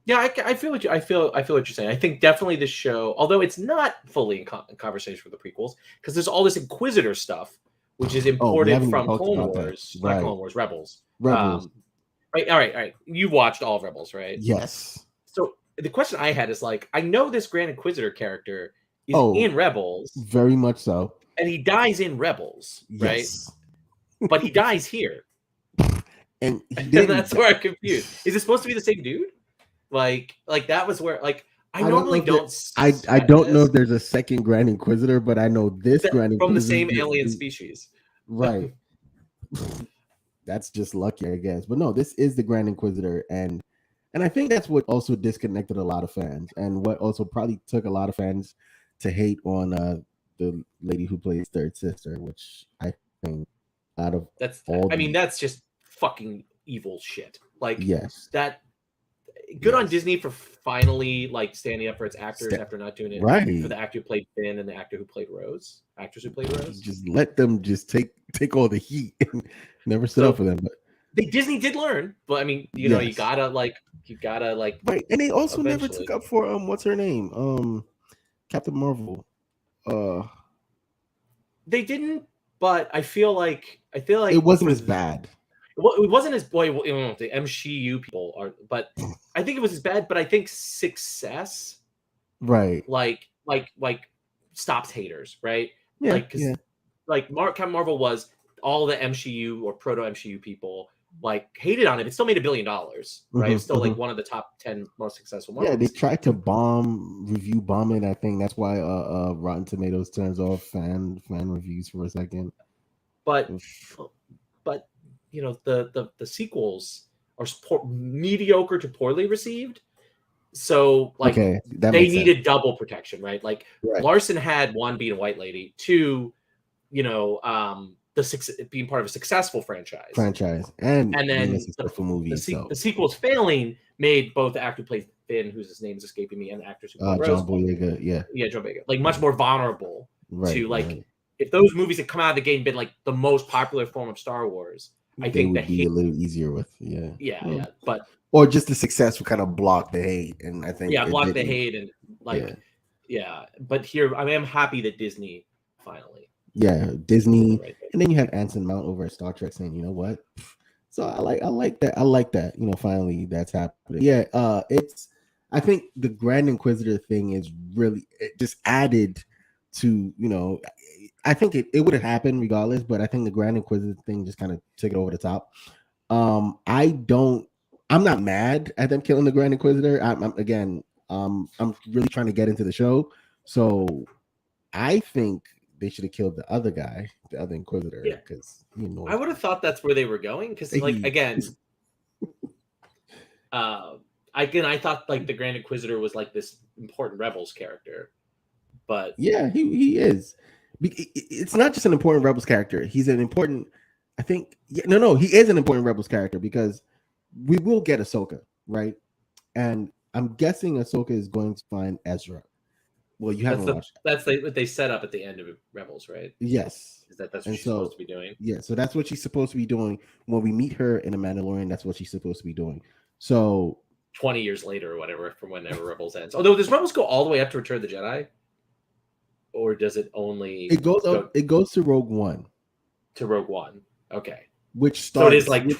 Yeah, I feel what you're saying. I think definitely this show, although it's not fully in conversation with the prequels, because there's all this Inquisitor stuff, which is imported from Clone Wars, not Clone Wars, Rebels. Rebels. Right. All right. You watched all of Rebels, right? Yes. So the question I had is I know this Grand Inquisitor character is in Rebels. Very much so. And he dies in Rebels, right? Yes. But he dies here. And that's where I'm confused. Is it supposed to be the same dude? Like that was where I normally don't. I don't know if there's a second Grand Inquisitor, but I know this Grand Inquisitor from the same alien species, right? That's just lucky, I guess. But no, this is the Grand Inquisitor, and I think that's what also disconnected a lot of fans, and what also probably took a lot of fans to hate on the lady who plays third sister, which I think out of that's just fucking evil shit. Like Yes. that. Good on Yes. Disney for finally like standing up for its actors Step after not doing it for right. the actor who played Finn and the actor who played Rose, actors who played Rose. Just let them just take all the heat and never stood up So for them. But Disney did learn, but I mean, you know, yes. you gotta like Right. And they also never eventually. took up for what's her name? Captain Marvel. They didn't, but I feel It like wasn't as bad. it wasn't as boy. You know, the MCU people are, but I think it was as bad. But I think success Right. like stops haters, right? Yeah. Like because Yeah. like Captain Marvel was all the MCU or proto MCU people like hated on it. It still made $1 billion, right? It's still like one of the top 10 most successful Yeah, they movies. tried to review bomb it. I think that's why Rotten Tomatoes turns off fan reviews for a second. But but you know the sequels are mediocre to poorly received. So like Okay, that they makes sense. needed double protection, right? Like Right. Larson had one being a white lady, two, you know, being part of a successful Franchise and being a then successful movie itself. the sequels failing made both the actor who played Finn, whose his name is escaping me, and the actors who played Rose, John Boyega, yeah, John Boyega, like much more vulnerable right, to like right. if those movies had come out of the gate and been like the most popular form of Star Wars, I They think the would be hate, a little easier with, yeah, yeah, but or just the success would kind of block the hate, and I think yeah, it block the didn't. hate and like, Yeah, but here I am happy that Disney finally yeah, did the Disney, right thing. and then you have Anson Mount over at Star Trek saying, you know what? So I like that. You know, finally that's happening. Yeah, it's. I think the Grand Inquisitor thing is really it just added to, you know. I think it would have happened regardless, but I think the Grand Inquisitor thing just kind of took it over the top. I don't. I'm not mad at them killing the Grand Inquisitor. Again, I'm really trying to get into the show, so I think they should have killed the other guy, the other Yeah, Inquisitor, because he I annoys would me. have thought that's where they were going because like He, again, uh, I thought like the Grand Inquisitor was like this important Rebels character, but yeah, he is. It's not just an important Rebels character. He's an important. I think. Yeah, no, he is an important Rebels character because we will get Ahsoka, right? And I'm guessing Ahsoka is going to find Ezra. Well, you haven't watched that. that's what they set up at the end of Rebels, right? Yes, Is that's what and she's supposed so to be doing? yeah, so that's what she's supposed to be doing when we meet her in a Mandalorian. That's what she's supposed to be doing. So 20 years later or whatever from whenever Rebels ends. Although does Rebels go all the way up to Return of the Jedi, or does it only it goes go up. It goes to Rogue One, to Rogue One? Okay, which so it is starts. like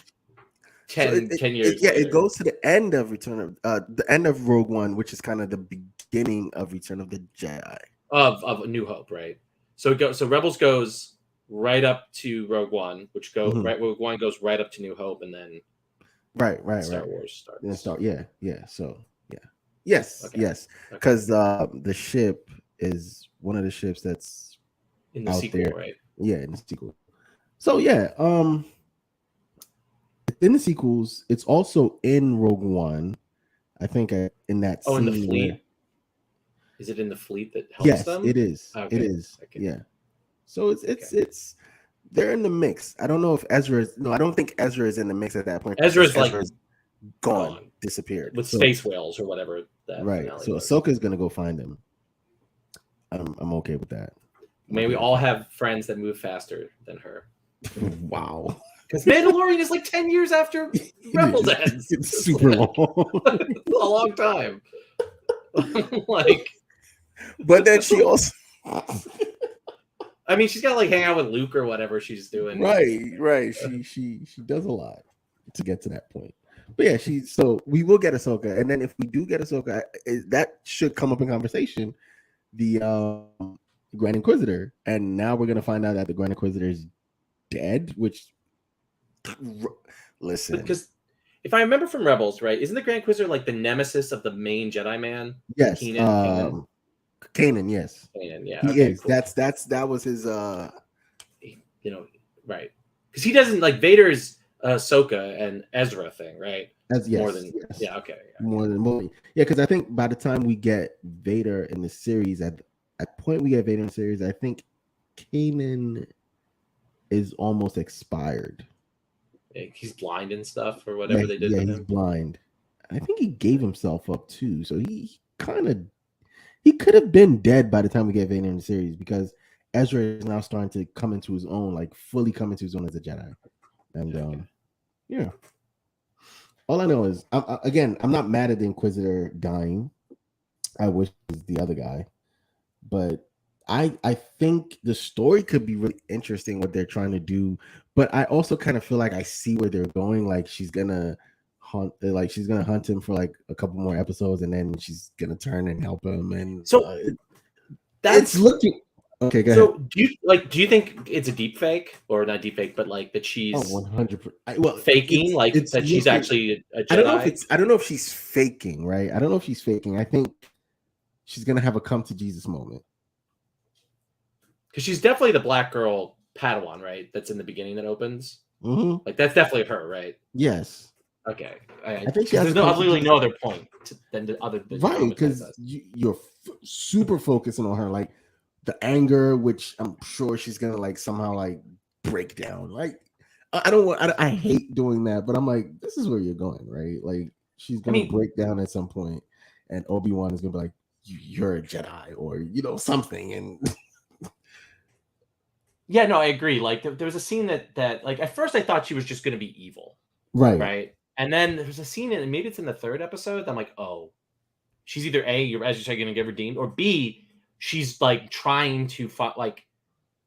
So 10 years yeah, later. it goes to the end of the end of Rogue One, which is kind of the beginning of Return of the Jedi. Of A New Hope, right? So Rebels goes right up to Rogue One, which Rogue One goes right up to New Hope, and then Right. Star Wars starts. Yeah. So yeah. Yes. Okay. Yes. Because the ship is one of the ships that's In the out sequel, there. right? Yeah, in the sequel. So yeah, in the sequels, it's also in Rogue One. I think in that Oh, in the scene fleet. where Is it in the fleet that helps yes, them? it is. Okay. It is. Okay. Yeah. So it's they're in the mix. I don't know if Ezra is. No, I don't think Ezra is in the mix at that point. Ezra's like gone, disappeared with space whales or whatever that right. finale So was. Ahsoka is gonna go find him. I'm okay with that. May we all have friends that move faster than her. Wow. Because Mandalorian is like 10 years after Rebels ends. It's super long. It's a long time. Like, but then she also I mean, she's got to like hang out with Luke or whatever she's doing. right. She does a lot to get to that point. But yeah, so we will get Ahsoka, and then if we do get Ahsoka, that should come up in conversation. The Grand Inquisitor, and now we're gonna find out that the Grand Inquisitor is dead. Which, listen, because if I remember from Rebels, right, isn't the Grand Inquisitor like the nemesis of the main Jedi man? Yes, Kanan. Kanan, yes, Kanan, yeah, he okay, is. cool. That was his. You know, right? Because he doesn't like Vader's Ahsoka and Ezra thing, right? More than yeah, okay, more than yeah. Because I think by the time we get Vader in the series, at point we get Vader in the series, I think Kanan is almost expired. He's blind and stuff, or whatever they did yeah, with he's him. blind. I think he gave himself up too, so he could have been dead by the time we get Vader in the series because Ezra is now starting to come into his own, like fully come into his own as a Jedi. And yeah, all I know is again, I'm not mad at the Inquisitor dying. I wish it was the other guy, but I think the story could be really interesting what they're trying to do. But I also kind of feel like I see where they're going. Like she's gonna hunt him for like a couple more episodes, and then she's gonna turn and help him. And So it's that's looking okay. Go ahead. so. Do you think it's a deep fake or not deep fake, but like that Oh, she's 100%. Well, faking, like it's that she's looking. actually a I Jedi? don't know if she's faking, right? I don't know if she's faking. I think she's gonna have a come to Jesus moment. Because she's definitely the black girl Padawan, right? That's in the beginning that opens. Mm-hmm. Like that's definitely her, right? Yes, Okay, I think she because has there's to come to literally Jesus. no other point than the other to Right, traumatize because us. you're super focusing on her, like the anger, which I'm sure she's gonna like somehow like break down. Like I don't want, I hate doing that, but I'm like, this is where you're going, right? Like she's I gonna mean, break down at some point, and Obi-Wan is gonna be like, you're a Jedi, or something, and yeah, no, I agree. Like there was a scene that like at first I thought she was just going to be evil, right, right? And then there's a scene and maybe it's in the third episode. I'm like, oh, she's either A, you're as you say, going to get redeemed, or B, she's like trying to find like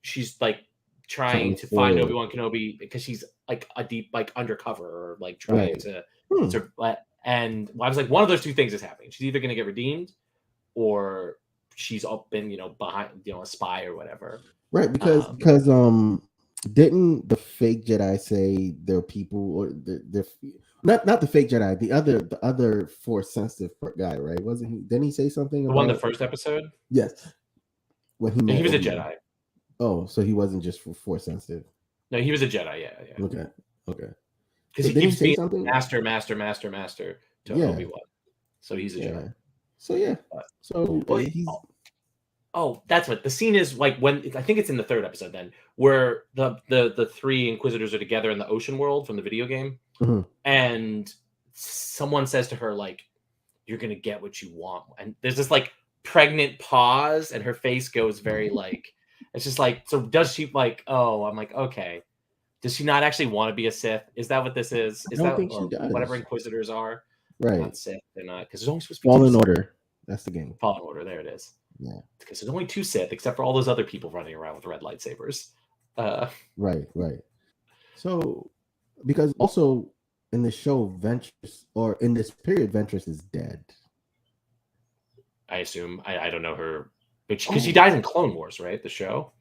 she's like trying trying to to find foil, Obi-Wan Kenobi because she's like a deep like undercover or like trying right? to Hmm. and I was like one of those two things is happening. She's either going to get redeemed or she's up been behind a spy or whatever. Right, because Um, didn't the fake Jedi say they're people or they're not the fake Jedi, the other force sensitive guy, right? Wasn't he? Didn't he say something the one the about first episode, yes when he yeah, he met was a Obi-Wan? Jedi. Oh, so he wasn't just for force sensitive. No, he was a Jedi. Yeah, yeah. Okay, okay. Because So he did he keeps say being something? master to Yeah, Obi-Wan, so he's a yeah. Jedi. So yeah, But, so well, he's oh, that's what the scene is like when I think it's in the third episode then where the three Inquisitors are together in the ocean world from the video game, mhm, and someone says to her like, "You're gonna get what you want," and there's this like pregnant pause, and her face goes very like it's just like so. Does she like? Oh, I'm like okay. Does she not actually want to be a Sith? Is that what this is? I Is don't that think she or whatever does. Inquisitors are? They're Right, not Sith. They're not because there's only supposed to be two Fallen Sith. Order. That's the game. Fallen Order. There it is. Yeah, Because there's only two Sith, except for all those other people running around with red lightsabers. Uh, right, right. So, because also in the show, Ventress, or in this period, Ventress is dead. I assume I don't know her, but because she Oh, dies in Clone Wars, right? The show,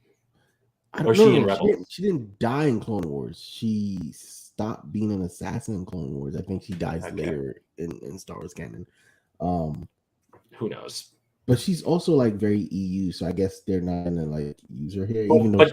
I or don't is she know. in No, she didn't. Rebels? She didn't die in Clone Wars. She stopped being an assassin in Clone Wars. I think she dies Okay, later in Star Wars canon. Um, who knows? but she's also like very EU, so I guess they're not gonna like use her here, Well, even though but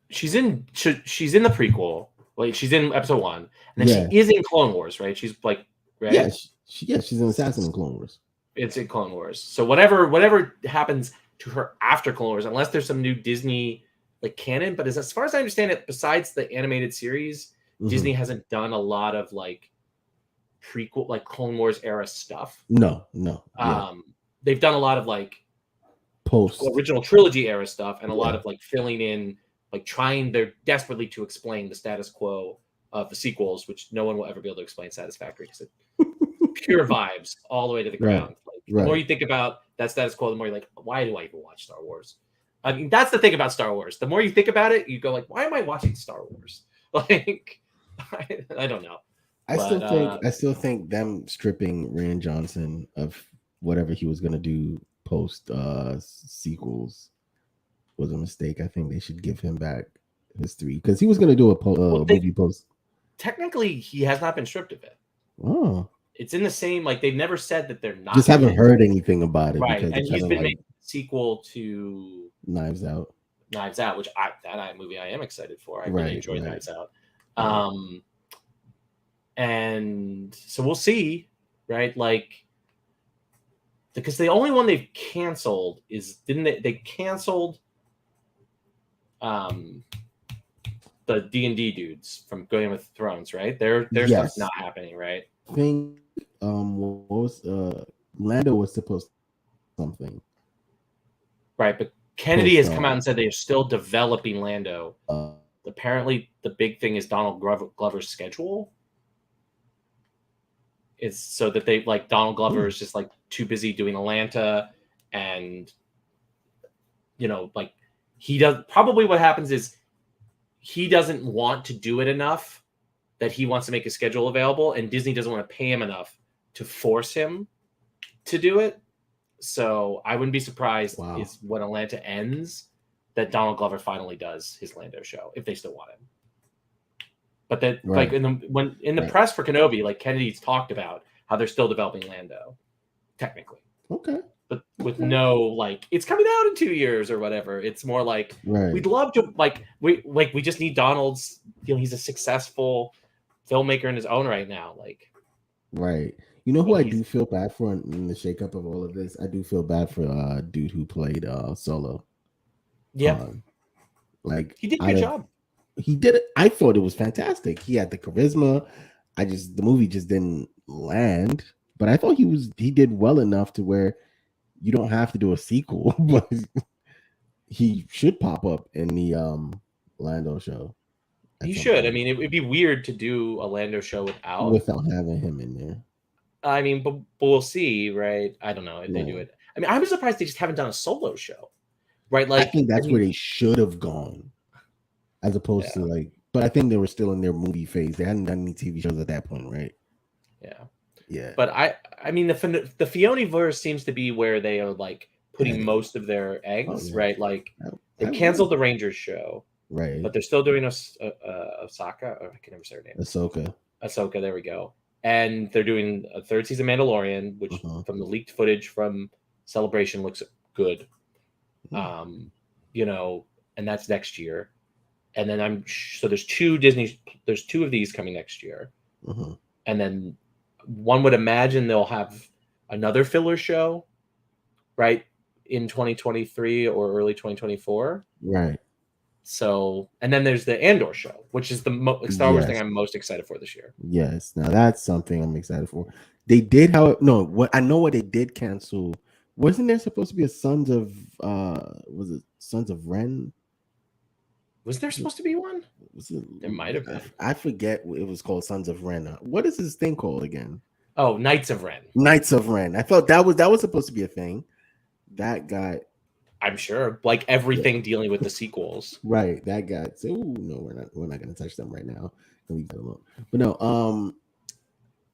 she's in the prequel. Like she's in Episode 1, and then she yeah, is in Clone Wars, right? She's like yeah, right. she's an assassin in Clone Wars. It's in Clone Wars. So whatever happens to her after Clone Wars, unless there's some new Disney like canon, but as far as I understand it, besides the animated series, Mhm. Disney hasn't done a lot of like prequel like Clone Wars era stuff. No, no, yeah, They've done a lot of like post, original trilogy era stuff and a lot yeah, of like filling in, like trying they're desperately to explain the status quo of the sequels, which no one will ever be able to explain satisfactorily because pure vibes all the way to the right, ground. Like the more right. you think about that status quo, the more you're like, why do I even watch Star Wars? I mean, that's the thing about Star Wars. The more you think about it, you go like, why am I watching Star Wars? Like, I don't know, but I still think them stripping Rand Johnson of whatever he was gonna do post sequels was a mistake. I think they should give him back his three because he was gonna do a well, movie post. technically he has not been stripped of it. Oh, It's in the same like they've never said that they're just not haven't doing heard anything about it right, because they're and trying he's to been like making a sequel to Knives Out. Knives Out, which movie I am excited for. I really Right, enjoyed right, Knives Out. right. And so we'll see, right? Like because the only one they've canceled is didn't they canceled the D&D dudes from Game of Thrones, right? Their stuff's Yes. not happening, right? I think what was Lando was supposed to something Right, but Kennedy post has come out and said they are still developing Lando. uh Apparently, the big thing is Donald Glover's schedule. Is so that they like Donald Glover is just like too busy doing Atlanta, and like he does. Probably what happens is he doesn't want to do it enough that he wants to make his schedule available, and Disney doesn't want to pay him enough to force him to do it. So I wouldn't be surprised is when Atlanta ends that Donald Glover finally does his Lando show if they still want him. But that like in the press for Kenobi, like Kennedy's talked about how they're still developing Lando, technically. Okay. But with no like it's coming out in 2 years or whatever. It's more like we'd love to we just need Donald's he's a successful filmmaker in his own right now. Like right. You know who I do feel bad for in the shakeup of all of this? I do feel bad for dude who played Solo. Yeah. Like he did a good job. He did it. I thought it was fantastic. He had the charisma. The movie just didn't land. But I thought he did well enough to where you don't have to do a sequel, but he should pop up in the Lando show. He should. Point. I mean, it would be weird to do a Lando show without having him in there. I mean, but we'll see, right? I don't know if they do it. I mean, I'm surprised they just haven't done a Solo show, right? Like, I think that's where they should have gone, as opposed to like. But I think they were still in their movie phase. They hadn't done any TV shows at that point, right? Yeah. But I mean, the Filoni verse seems to be where they are like putting most of their eggs, right? Like they canceled the Rangers show, right? But they're still doing Osaka, or I can never say her name. Ahsoka. There we go. And they're doing a third season Mandalorian, which from the leaked footage from Celebration looks good. And that's next year. And then there's two of these coming next year. And then one would imagine they'll have another filler show, right, in 2023 or early 2024. Right. So, and then there's the Andor show, which is the Star Wars thing I'm most excited for this year. Yes. Now that's something I'm excited for. They did what they did cancel. Wasn't there supposed to be a Sons of Ren? Was there supposed to be one? There might have been. I forget it was called Sons of Ren. What is this thing called again? Oh, Knights of Ren. Knights of Ren. I thought that was supposed to be a thing. That got, I'm sure, like everything dealing with the sequels. Right. That got. So no, we're not gonna touch them right now. Leave that alone. But no,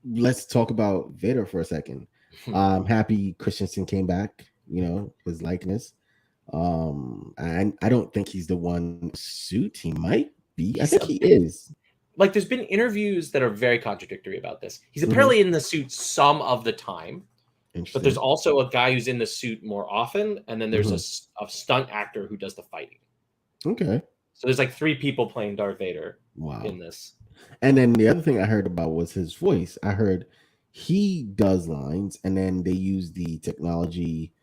let's talk about Vader for a second. Happy Christensen came back, his likeness. I don't think he's the one suit. He might be. I think he is. Like, there's been interviews that are very contradictory about this. He's apparently in the suit some of the time, but there's also a guy who's in the suit more often, and then there's a stunt actor who does the fighting. Okay. So there's like 3 people playing Darth Vader in this. And then the other thing I heard about was his voice. I heard he does lines, and then they use the technology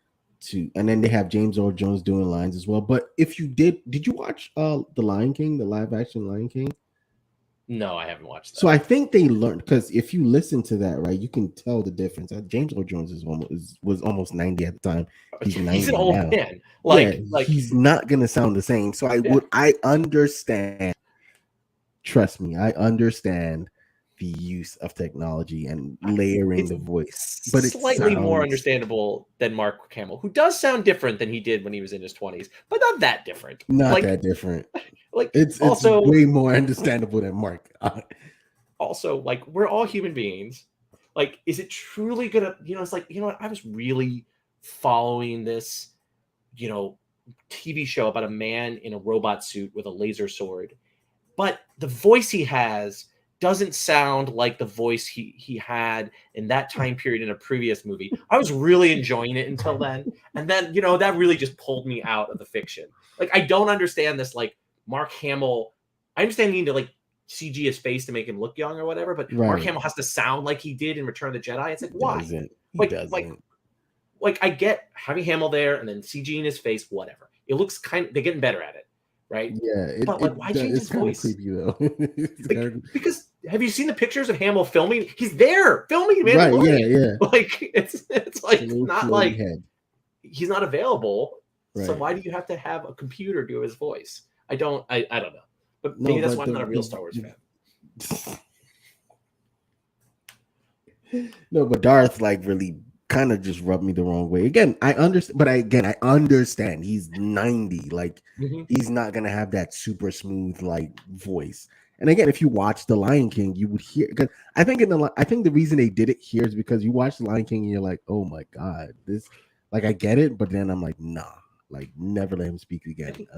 and then they have James Earl Jones doing lines as well. But if you did you watch the Lion King, the live action Lion King? No, I haven't watched that. So I think they learned, because if you listen to that, right, you can tell the difference. James Earl Jones was almost 90 at the time. He's an old man. Like he's not gonna sound the same. So I understand. Trust me, I understand the use of technology and layering the voice, but it's slightly more understandable than Mark Hamill, who does sound different than he did when he was in his 20s, but not that different. Not that different. Like, it's also way more understandable than Mark. Also, like, we're all human beings. Like, is it truly gonna? It's like, what? I was really following this, TV show about a man in a robot suit with a laser sword, but the voice he has doesn't sound like the voice he had in that time period in a previous movie. I was really enjoying it until then. And then, that really just pulled me out of the fiction. Like, I don't understand this, like, Mark Hamill. I understand needing to, like, CG his face to make him look young or whatever, but Mark Hamill has to sound like he did in Return of the Jedi. It's like, why? He doesn't. Like, I get having Hamill there and then CG in his face, whatever. It looks they're getting better at it. right? Yeah, But like, why change his it's kind of voice? creepy though. It's Like, kinda- because have you seen the pictures of Hamill filming? He's there filming right, yeah, Mandalorian. yeah. Like it's It's a like little not floaty like head. he's not available. So Right. why do you have to have a computer do his voice? I don't know. But No, maybe that's but why I'm not a real Star Wars fan. no, but Darth like really kind of just rubbed me the wrong way. Again, I understand, but I understand he's 90. Like Mhm. he's not gonna have that super smooth like voice. And again, if you watch The Lion King, you would hear. Cause I think the reason they did it here is because you watch The Lion King and you're like, oh my god, this. Like I get it, but then I'm like, nah, like never let him speak I again. think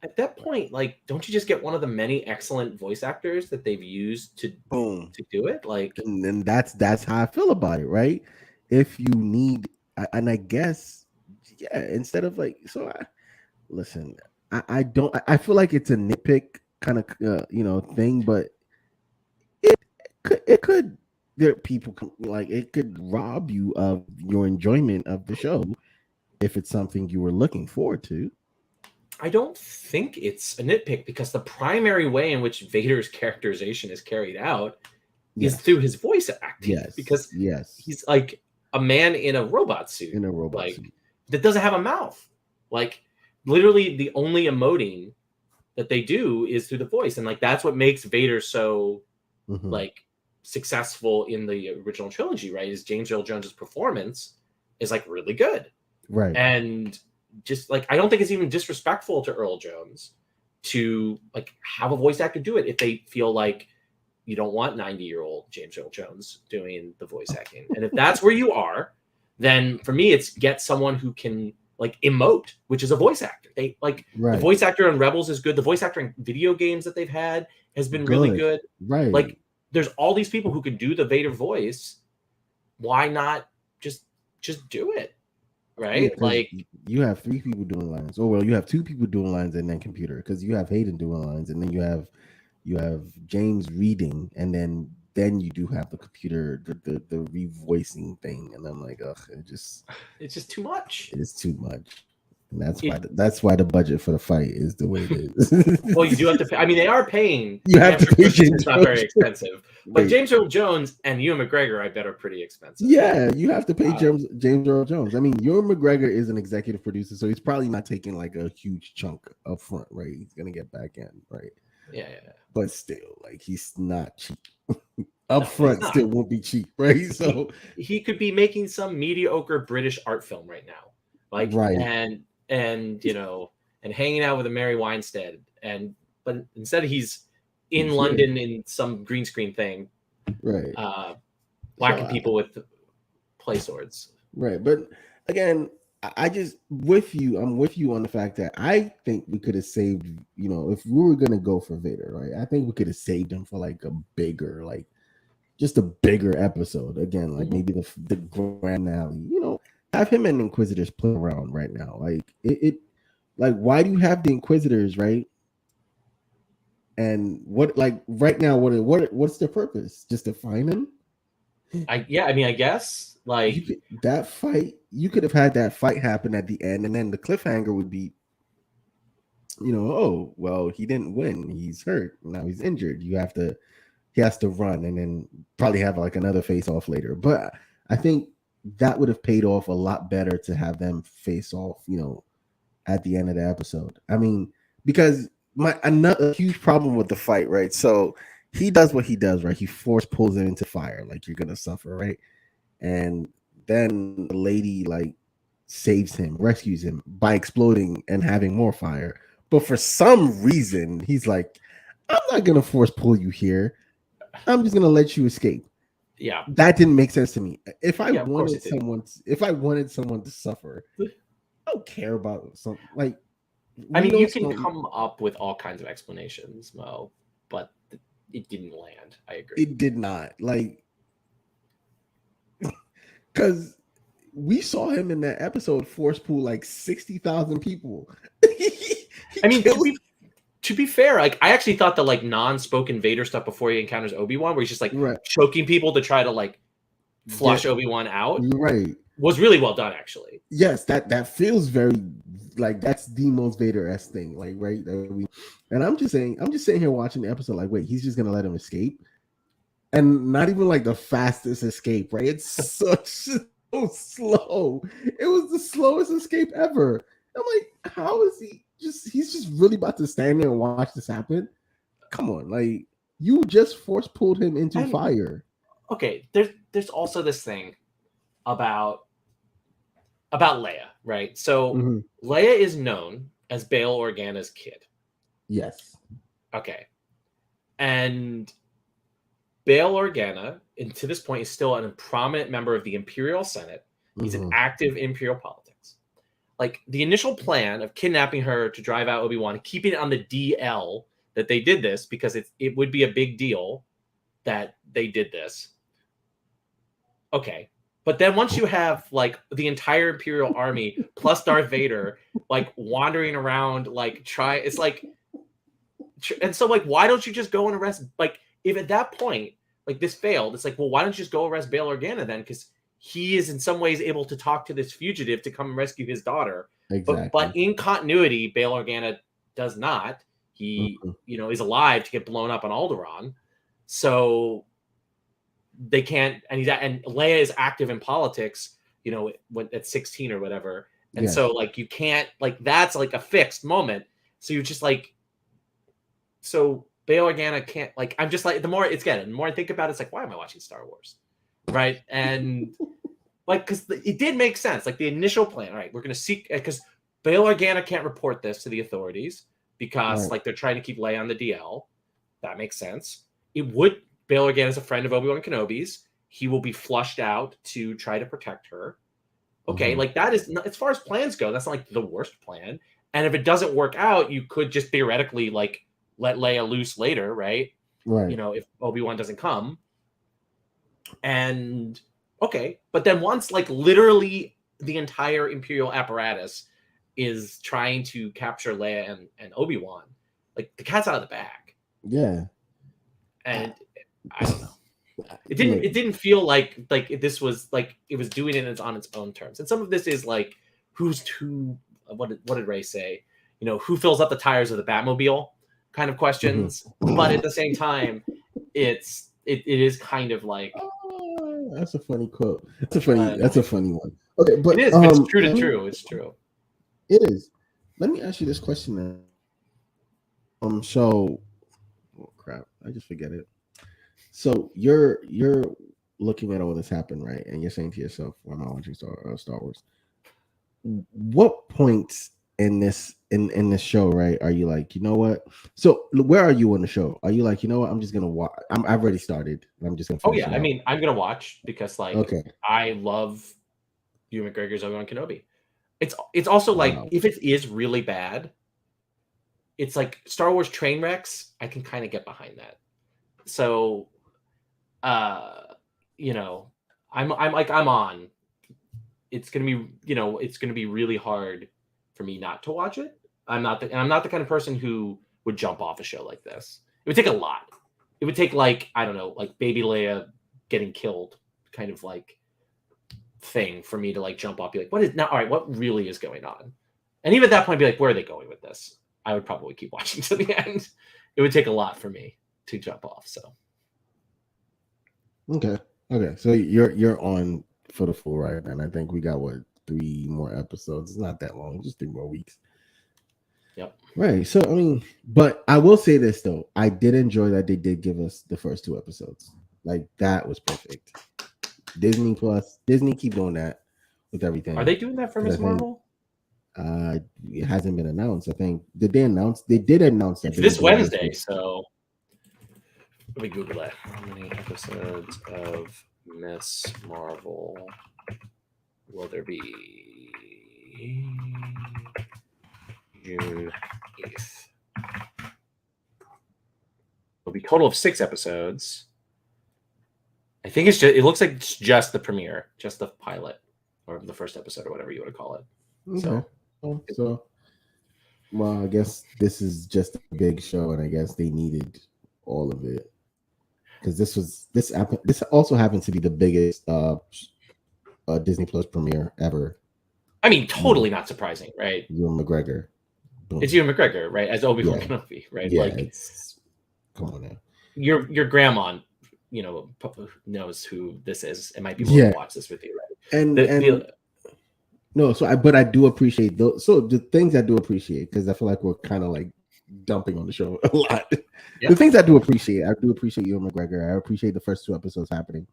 at that point, like, don't you just get one of the many excellent voice actors that they've used Boom. to do it? Like, And that's how I feel about it, right? If you need, and I guess, yeah, instead of like, so listen, I don't, I feel like it's a nitpick kind of, thing, but it could, there people like it could rob you of your enjoyment of the show if it's something you were looking forward to. I don't think it's a nitpick because the primary way in which Vader's characterization is carried out is Yes, through his voice acting yes, because yes, he's like a man in a robot suit, in a robot like suit. that doesn't have a mouth. Like, literally, the only emoting that they do is through the voice, and like that's what makes Vader so Mhm. like successful in the original trilogy, right? Is James Earl Jones's performance is like really good, Right, and just like I don't think it's even disrespectful to Earl Jones to like have a voice actor do it if they feel like you don't want 90-year-old James Earl Jones doing the voice acting. And if that's where you are, then for me it's get someone who can like emote, which is a voice actor. They like the right, voice actor on Rebels is good. The voice actor in video games that they've had has been really good, good. right. Like there's all these people who can do the Vader voice. Why not just do it? Yeah, Right? because Like you have three people doing lines. Oh well, you have two people doing lines and then computer. Because you have Hayden doing lines, and then you have James reading, and then you do have the computer, the revoicing thing. And I'm like, ugh, it's just too much. it is too much. And It, that's why the budget for the fight is the way it is. well, you do have to pay. I mean, they are paying. You To have to answer pay questions, James it's not Earl very Jones. expensive. But Wait, James Earl Jones and Ewan McGregor, I bet, are pretty expensive. yeah, you have to pay Uh, James Earl Jones. I mean, Ewan McGregor is an executive producer, so he's probably not taking like a huge chunk up front, right? He's gonna get back in, right? yeah. But still, like he's not cheap. No, Up he's front not. still won't be cheap, right? So He could be making some mediocre British art film right now, like right, and and hanging out with a Mary Weinstead, but instead he's in he's here, London in some green screen thing, right. uh, So whacking people with play swords. right, but again, I just with you. I'm with you on the fact that I think we could have saved. If we were gonna go for Vader, right? I think we could have saved him for like a bigger, like just a bigger episode. Again, like Mhm. maybe the grand finale. Have him and Inquisitors play around right now. Like like why do you have the Inquisitors, right? And what like right now, what's the purpose? Just to find him? I mean, I guess like That fight, you could have had that fight happen at the end, and then the cliffhanger would be, oh well, he didn't win. He's hurt. Now he's injured. He has to run and then probably have like another face off later. But I think that would have paid off a lot better to have them face off, at the end of the episode. I mean, because my another huge problem with the fight, right? So he does what he does, right? He force pulls him into fire, like you're gonna suffer, right? And then the lady like saves him, rescues him by exploding and having more fire. But for some reason, he's like, I'm not gonna force pull you here. I'm just gonna let you escape. yeah, That didn't make sense to me. yeah, of course it did. If I wanted someone to suffer, I don't care about some like. I We mean, know you can some, come up with all kinds of explanations, Mo, but it didn't land. I agree. it did not like because we saw him in that episode force pool like 60,000 people. He I mean, killed- to be fair, like I actually thought the like non-spoken Vader stuff before he encounters Obi-Wan, where he's just like right, choking people to try to like flush Yeah. Obi-Wan out, right. was really well done, actually. Yes, that feels very like that's the most Vader-esque thing, like right. And I'm just saying, I'm just sitting here watching the episode, like, wait, he's just gonna let him escape, and not even like the fastest escape, right? It's such so slow. It was the slowest escape ever. I'm like, how is he just? He's just really about to stand there and watch this happen. Come on, like you just force pulled him into And fire. okay, there's also this thing about Leia, right? So Mm-hmm. Leia is known as Bail Organa's kid. Yes. Okay. And Bail Organa, and to this point, is still a prominent member of the Imperial Senate. He's an Mm-hmm. active Imperial politics. Like the initial plan of kidnapping her to drive out Obi-Wan, keeping it on the DL that they did this because it would be a big deal that they did this. Okay. But then once you have like the entire Imperial army plus Darth Vader like wandering around like it's like, and so like why don't you just go and arrest, like if at that point like this failed, it's like, well, why don't you just go arrest Bail Organa then, because he is in some ways able to talk to this fugitive to come and rescue his daughter. But Exactly. in continuity, Bail Organa does not. He is alive to get blown up on Alderaan, so they can't. And Leia is active in politics, when at 16 or whatever, and Yes. so like you can't, like that's like a fixed moment. So you're just like, so Bail Organa can't, like, I'm just like, the more I think about it, it's like, why am I watching Star Wars, right? And like, because it did make sense, like the initial plan. All right, we're gonna seek, because Bail Organa can't report this to the authorities because like they're trying to keep Leia on the DL. That makes sense. Bail Organa is a friend of Obi-Wan Kenobi's. He will be flushed out to try to protect her. Okay, like that is not, as far as plans go, that's not like the worst plan. And if it doesn't work out, you could just theoretically like let Leia loose later, right? Right. If Obi-Wan doesn't come. And okay, but then once like literally the entire Imperial apparatus is trying to capture Leia and Obi-Wan, like the cat's out of the bag. Yeah. And I don't know. It didn't feel like this was like it was doing it on its own terms. And some of this is like what did Ray say? Who fills up the tires of the Batmobile kind of questions. But at the same time, it is kind of like, that's a funny quote. That's a funny one. Okay, but it is. It's true to true. It's true. It is. Let me ask you this question then. So, oh crap, I just forget it. So you're looking at all this happen, right? And you're saying to yourself, "Why am I watching Star Wars?" What points in this show, right? Are you like, you know what? So where are you on the show? Are you like, you know what? I'm just gonna watch. I've already started. I'm just gonna. Oh yeah, I mean, I'm gonna watch because like, okay, I love Ewan McGregor's Obi-Wan Kenobi. It's also like, if it is really bad, it's like Star Wars train wrecks. I can kind of get behind that. So, I'm on. It's gonna be, it's gonna be really hard for me not to watch it. I'm not the kind of person who would jump off a show like this. It would take a lot. It would take like, I don't know, like baby Leia getting killed kind of like thing for me to like jump off, be like, what is now? All right, what really is going on? And even at that point, be like, where are they going with this? I would probably keep watching to the end. It would take a lot for me to jump off. So okay. So you're on for the full ride, and I think we got 3 more episodes. It's not that long, just 3 more weeks. Yep. Right. So I mean, but I will say this though, I did enjoy that they did give us the first 2 episodes. Like that was perfect. Disney Plus, Disney keep doing that with everything. Are they doing that for Ms. Marvel? It hasn't been announced. I think did they announce? They did announce that it's this Wednesday. So let me Google that. How many episodes of Miss Marvel will there be? June 8th. It'll be a total of 6 episodes. I think it looks like it's just the premiere, just the pilot, or the first episode, or whatever you want to call it. Okay. So, well, I guess this is just a big show, and I guess they needed all of it because this also happens to be the biggest Disney Plus premiere ever. I mean, Mm. totally not surprising, right? Ewan McGregor. It's Boom. Ewan McGregor, right, as Obi-Wan Yeah. Kenobi, right? Yeah. Like It's come on now. your grandma, knows who this is and might be willing to Yeah. watch this with you, right? And The no, so but I do appreciate those. So the things I do appreciate, because I feel like we're kind of like dumping on the show a lot. The yeah, things I do appreciate Ewan McGregor. I appreciate the first two episodes happening.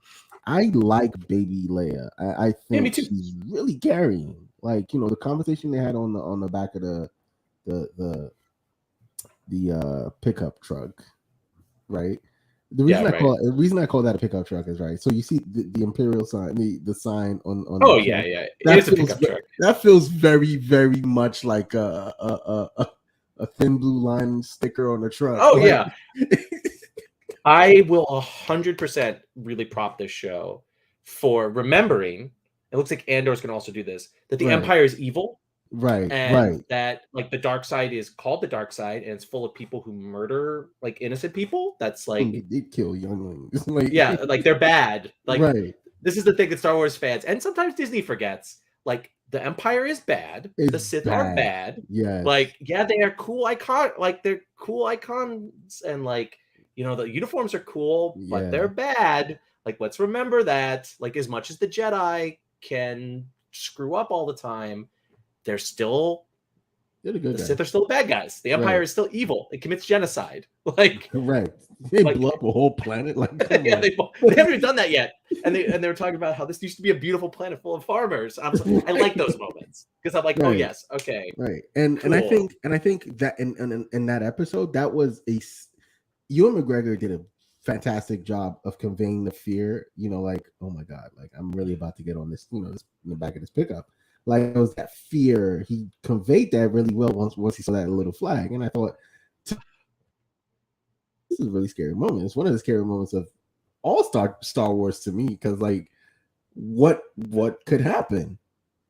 I like Baby Leia. I yeah, me think too. she's really carrying. Like, the conversation they had on the back of the the pickup truck, right? Yeah, right. The reason I call that a pickup truck is, right. So you see the imperial sign, the sign on the Oh yeah, truck. yeah. It That is a pickup truck. that feels very very much like a thin blue line sticker on a truck. Oh Like, yeah, I will 100% really prop this show for remembering. It looks like Andor's going to also do this. That the right, Empire is evil, right, and right. that like the dark side is called the dark side, and it's full of people who murder like innocent people. That's And they like, did kill younglings. Like, yeah, like they're bad. Like right. this is the thing that Star Wars fans and sometimes Disney forgets. Like the Empire is bad, the It's Sith are bad. bad. Yes. Like yeah, they are cool icon. Like they're cool icons, and like the uniforms are cool, but Yeah. they're bad. Like let's remember that. Like as much as the Jedi can screw up all the time, they're still They're the good the Sith are guys. still bad guys. The Empire Right. is still evil. It commits genocide. Like Correct. They blow like up a whole planet. Like, come yeah, on. they haven't even done that yet. And they were talking about how this used to be a beautiful planet full of farmers. I like those moments because I'm like, oh Right. yes, okay, Right. And cool. I think that in that episode, that was Ewan McGregor did a fantastic job of conveying the fear, like, oh my God, like I'm really about to get on this, this in the back of this pickup. Like, it was that fear. He conveyed that really well once he saw that little flag. And I thought, this is a really scary moment. It's one of the scary moments of all Star Wars to me, because like what could happen?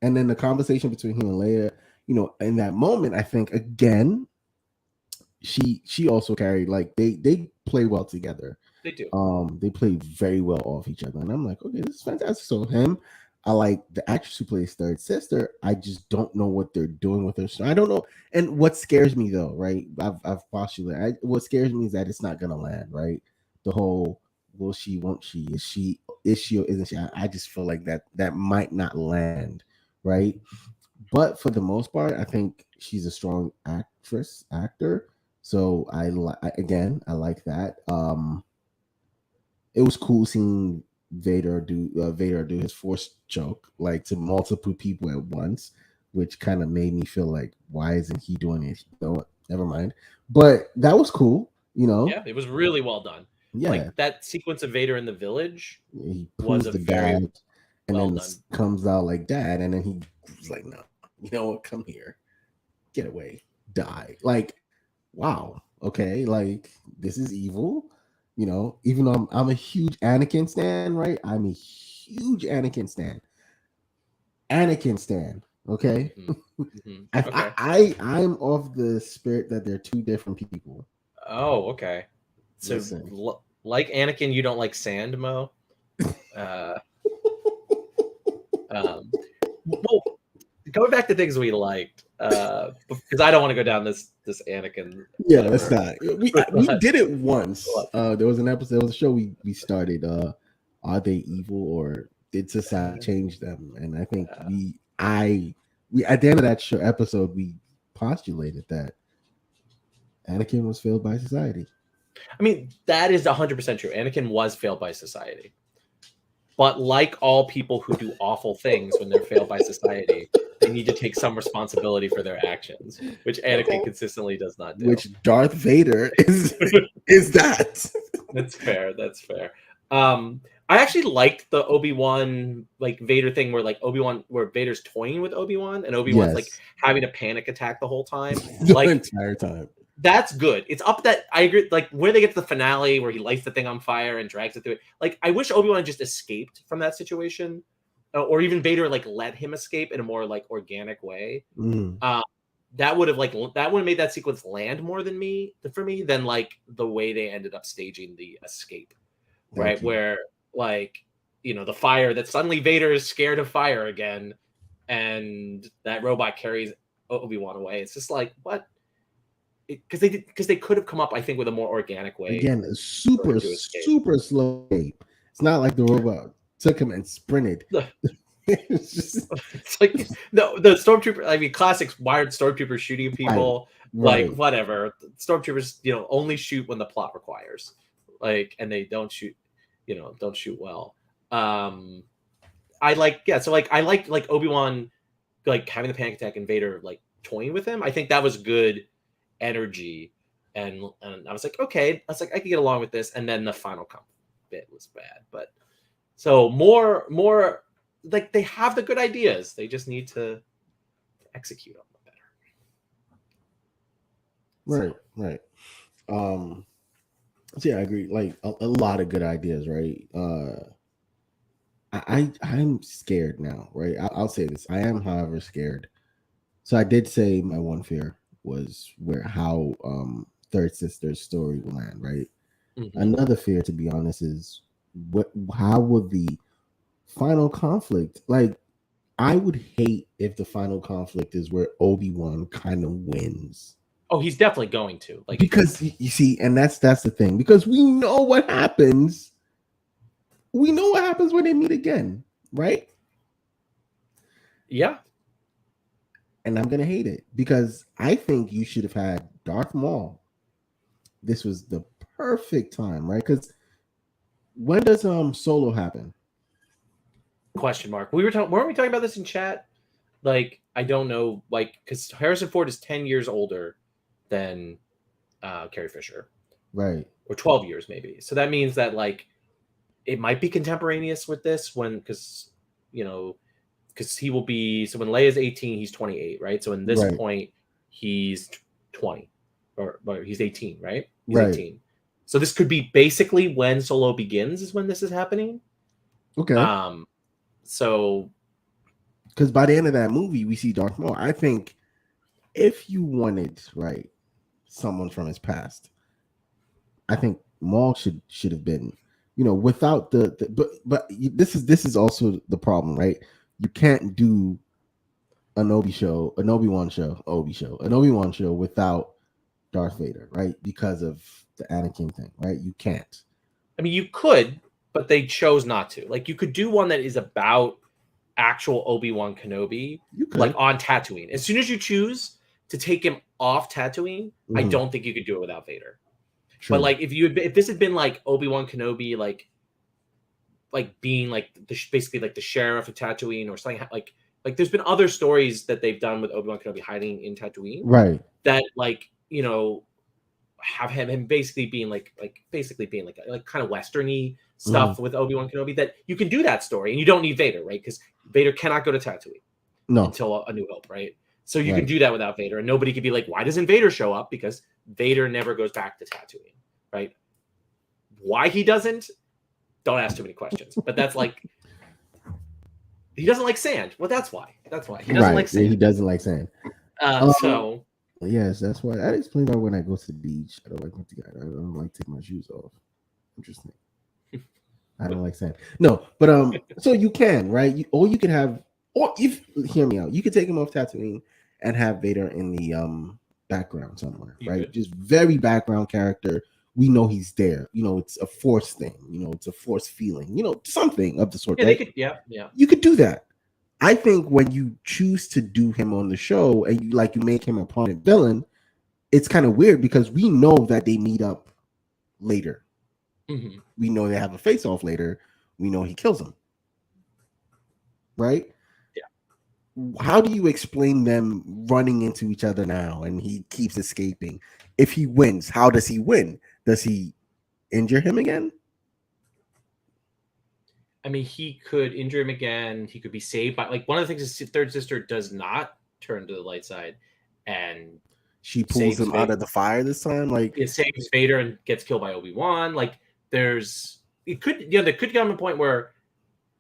And then the conversation between him and Leia, in that moment, I think again, she also carried, like, they play well together. They do. They play very well off each other, and I'm like, okay, this is fantastic. So him, I like the actress who plays third sister. I just don't know what they're doing with her. So I don't know. And what scares me though, right? I've postulated. What scares me is that it's not gonna land, right? The whole will she, won't she, is she or isn't she? I just feel like that might not land, right? But for the most part, I think she's a strong actor. So again, I like that. It was cool seeing Vader do his force choke, like, to multiple people at once, which kind of made me feel like, why isn't he doing it? Never mind. But that was cool, Yeah, it was really well done. Yeah, Like that sequence of Vader in the village he was pulls a the very dad, and well then done. comes out like dad, and then he's like, no, you know what? Come here, get away, die. Like, wow, okay, like, this is evil. Even though I'm a huge Anakin stan, right? I'm a huge Anakin stan. Okay, Okay. I'm of the spirit that they're two different people. Oh, okay. So Listen, like Anakin, you don't like sand, Mo? Uh, well, going back to things we liked, because I don't want to go down this Anakin yeah, let's whatever. not. We did it once. There was an episode. There was a show we started. Are they evil, or did society change them? And I think we at the end of that show episode, we postulated that Anakin was failed by society. I mean, that is 100% true. Anakin was failed by society. But like all people who do awful things when they're failed by society, they need to take some responsibility for their actions, which Anakin consistently does not do. Which Darth Vader is that. That's fair. That's fair. I actually liked the Obi-Wan like Vader thing where Vader's toying with Obi-Wan and Obi-Wan's like Yes, having a panic attack the whole time. the Like entire time. that's good. It's up that I agree. Like where they get to the finale where he lights the thing on fire and drags it through it. Like I wish Obi-Wan just escaped from that situation, or even Vader like let him escape in a more like organic way. Mm. That would have made that sequence land more for me than like the way they ended up staging the escape, right? Where like the fire that suddenly Vader is scared of fire again, and that robot carries Obi-Wan away. It's just like, what? Because they could have come up, I think, with a more organic way Again, for him super to escape. super slow escape. It's not like the robot took him and sprinted. It's just It's like no, the stormtrooper. I mean, classics wired stormtroopers shooting people. right. Like whatever, stormtroopers, only shoot when the plot requires. Like, and they don't shoot, don't shoot well. I like, yeah. So like, I like Obi-Wan, like having the panic attack and Vader like toying with him. I think that was good energy, and I was like, okay, I was like, I could get along with this. And then the final bit was bad, but so more like they have the good ideas. They just need to execute on them better. Right, right. So yeah, I agree. Like a lot of good ideas, right? I'm scared now, right? I'll say this. I am, however, scared. So I did say my one fear was how Third Sister's story will land, right? Mm-hmm. Another fear, to be honest, is how will the final conflict, like, I would hate if the final conflict is where Obi-Wan kind of wins. Oh, he's definitely going to, like, because you see, and that's the thing, because we know what happens. We know what happens when they meet again, right? Yeah. And I'm gonna hate it because I think you should have had Darth Maul. This was the perfect time, right? Because when does Solo happen? Question mark. Weren't we talking about this in chat? Like, I don't know, like, because Harrison Ford is 10 years older than Carrie Fisher, right? Or 12 years maybe. So that means that like it might be contemporaneous with this because he will be, so when Leia's 18, he's 28, right? So in this right. point, he's 20 or he's 18, right? He's right. 18. So this could be basically when Solo begins is when this is happening. Okay. So because by the end of that movie, we see Darth Maul. I think if you wanted, right, someone from his past, I think Maul should have been, without but this is also the problem, right? You can't do an Obi-Wan show without Darth Vader, right? Because of the Anakin thing, right? You can't. I mean, you could, but they chose not to. Like, you could do one that is about actual Obi-Wan Kenobi, like on Tatooine. As soon as you choose to take him off Tatooine, I don't think you could do it without Vader. True. But like, if this had been like Obi-Wan Kenobi, like being like basically like the sheriff of Tatooine or something, like there's been other stories that they've done with Obi-Wan Kenobi hiding in Tatooine, right? That like have him basically being like kind of westerny stuff with Obi-Wan Kenobi, that you can do that story and you don't need Vader, right? Because Vader cannot go to Tatooine until A New Hope, right? So you can do that without Vader, and nobody could be like, why doesn't Vader show up? Because Vader never goes back to Tatooine, right? Why he doesn't? Don't ask too many questions. But that's like, he doesn't like sand. Well, that's why. He doesn't like sand. He doesn't like sand. So yes, that's why. That explains why when I go to the beach, I don't like taking my shoes off. Interesting. I don't like sand. No, but so you can, right? You could have, or if hear me out, you could take him off Tatooine and have Vader in the background somewhere, right? Just very background character. We know he's there. It's a force thing. It's a force feeling. Something of the sort. Yeah, right? they could. Yeah. You could do that. I think when you choose to do him on the show and you make him a prominent villain, it's kind of weird because we know that they meet up later. Mm-hmm. We know they have a face-off later. We know he kills him. Right? Yeah. How do you explain them running into each other now and he keeps escaping? If he wins, how does he win? Does he injure him again? I mean, he could injure him again. He could be saved by, like, one of the things is Third Sister does not turn to the light side, and she pulls him out of the fire this time. Like, it saves Vader and gets killed by Obi-Wan. Like, there could come a point where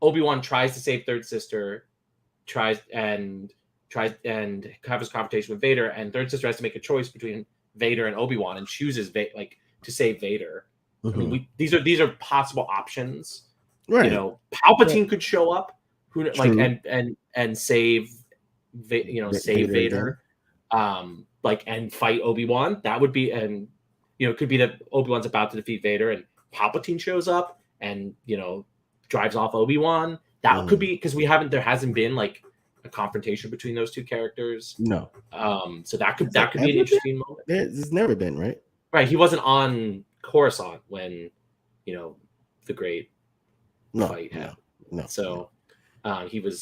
Obi-Wan tries to save Third Sister, tries and have his confrontation with Vader, and Third Sister has to make a choice between Vader and Obi-Wan and chooses to save Vader. I mean, these are possible options. Right. Palpatine could show up who like True. and save save Vader again. Vader, like and fight Obi-Wan. That would be, and it could be that Obi-Wan's about to defeat Vader and Palpatine shows up and drives off Obi-Wan. That could Mhm. be because there hasn't been like a confrontation between those two characters. No. So that Has could there be an ever been? interesting moment. There's never been, right? Right, he wasn't on Coruscant when the great No, fight no, happened. no. So he But,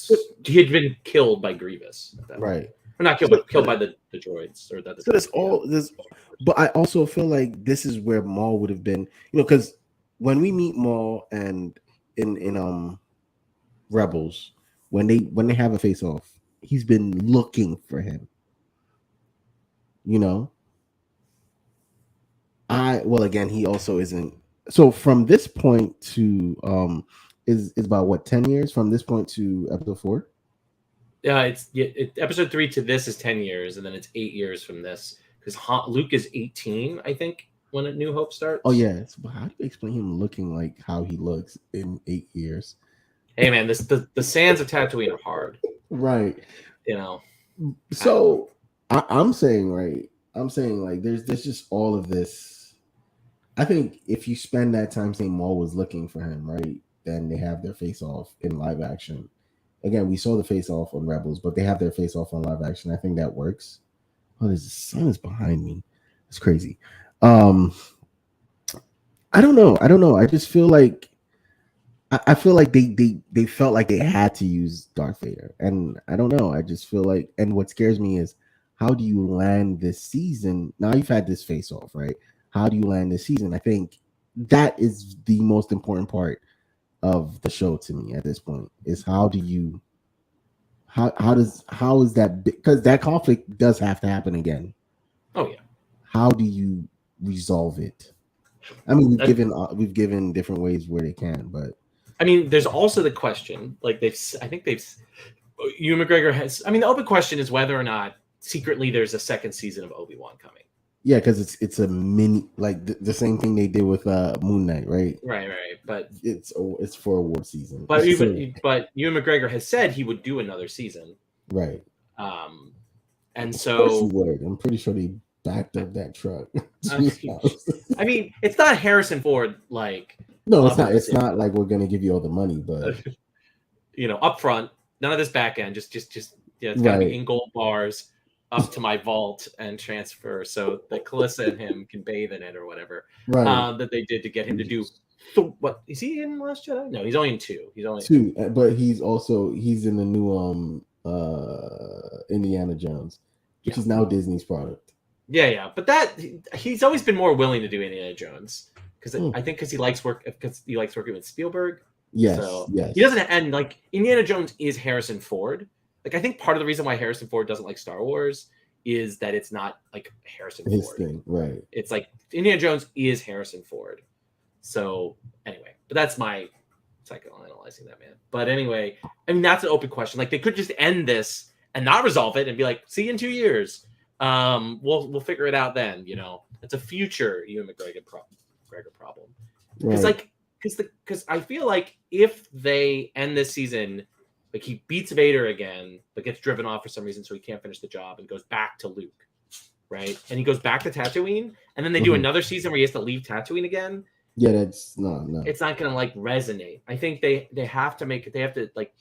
had been killed by Grievous at that point. right. Or not killed, So, but killed by the droids or the so there's yeah. all this, but I also feel like this is where Maul would have been, because when we meet Maul and in Rebels, when they have a face off, he's been looking for him. Well, again, he also isn't. So from this point to is about what, 10 years from this point to episode 4? It's episode 3 to this is 10 years, and then it's 8 years from this because Luke is 18, I think, when A New Hope starts. Oh yeah. So how do you explain him looking like how he looks in 8 years? Hey man, the sands of Tatooine are hard. Right. So I'm saying, right. I'm saying, like, there's just all of this. I think if you spend that time saying Maul was looking for him, right, then they have their face off in live action. Again, we saw the face off on Rebels, but they have their face off on live action. I think that works. Oh, there's the sun is behind me. It's crazy. I don't know. I just feel like I feel like they felt like they had to use Darth Vader, and I don't know. I just feel like, and what scares me is how do you land this season? Now you've had this face off, right? How do you land this season? I think that is the most important part of the show to me at this point, is how is that, because that conflict does have to happen again. Oh yeah. How do you resolve it? I mean, we've given different ways where they can, but I mean, there's also the question, like Ewan McGregor has. I mean, the open question is whether or not secretly there's a second season of Obi-Wan coming. Yeah, because it's a mini, like the same thing they did with Moon Knight, right? Right. But it's for award season. But Ewan McGregor has said he would do another season, right? And of course so he would. I'm pretty sure they backed up that truck. I mean, it's not Harrison Ford, like. No, it's not. It's not like we're gonna give you all the money, but up front, none of this back end. Just it's gotta be in gold bars up to my vault and transfer so that Calissa and him can bathe in it or whatever. Right. That they did to get him to do. What is he in Last Jedi? No, he's only in 2. He's only 2, but he's in the new Indiana Jones, which is now Disney's product. Yeah, but that he's always been more willing to do Indiana Jones because I think because he likes working with Spielberg. Yes, so yes. He doesn't, and like Indiana Jones is Harrison Ford. Like I think part of the reason why Harrison Ford doesn't like Star Wars is that it's not like Harrison His Ford thing, right? It's like Indiana Jones is Harrison Ford. So anyway, but that's my psychoanalyzing that man. But anyway, I mean that's an open question. Like they could just end this and not resolve it and be like, see you in 2 years. We'll figure it out then. It's a future Ewan McGregor problem. Because because I feel like if they end this season, like he beats Vader again, but gets driven off for some reason, so he can't finish the job and goes back to Luke, right? And he goes back to Tatooine, and then they do another season where he has to leave Tatooine again. Yeah, that's no. It's not gonna like resonate. I think they have to make it. They have to like,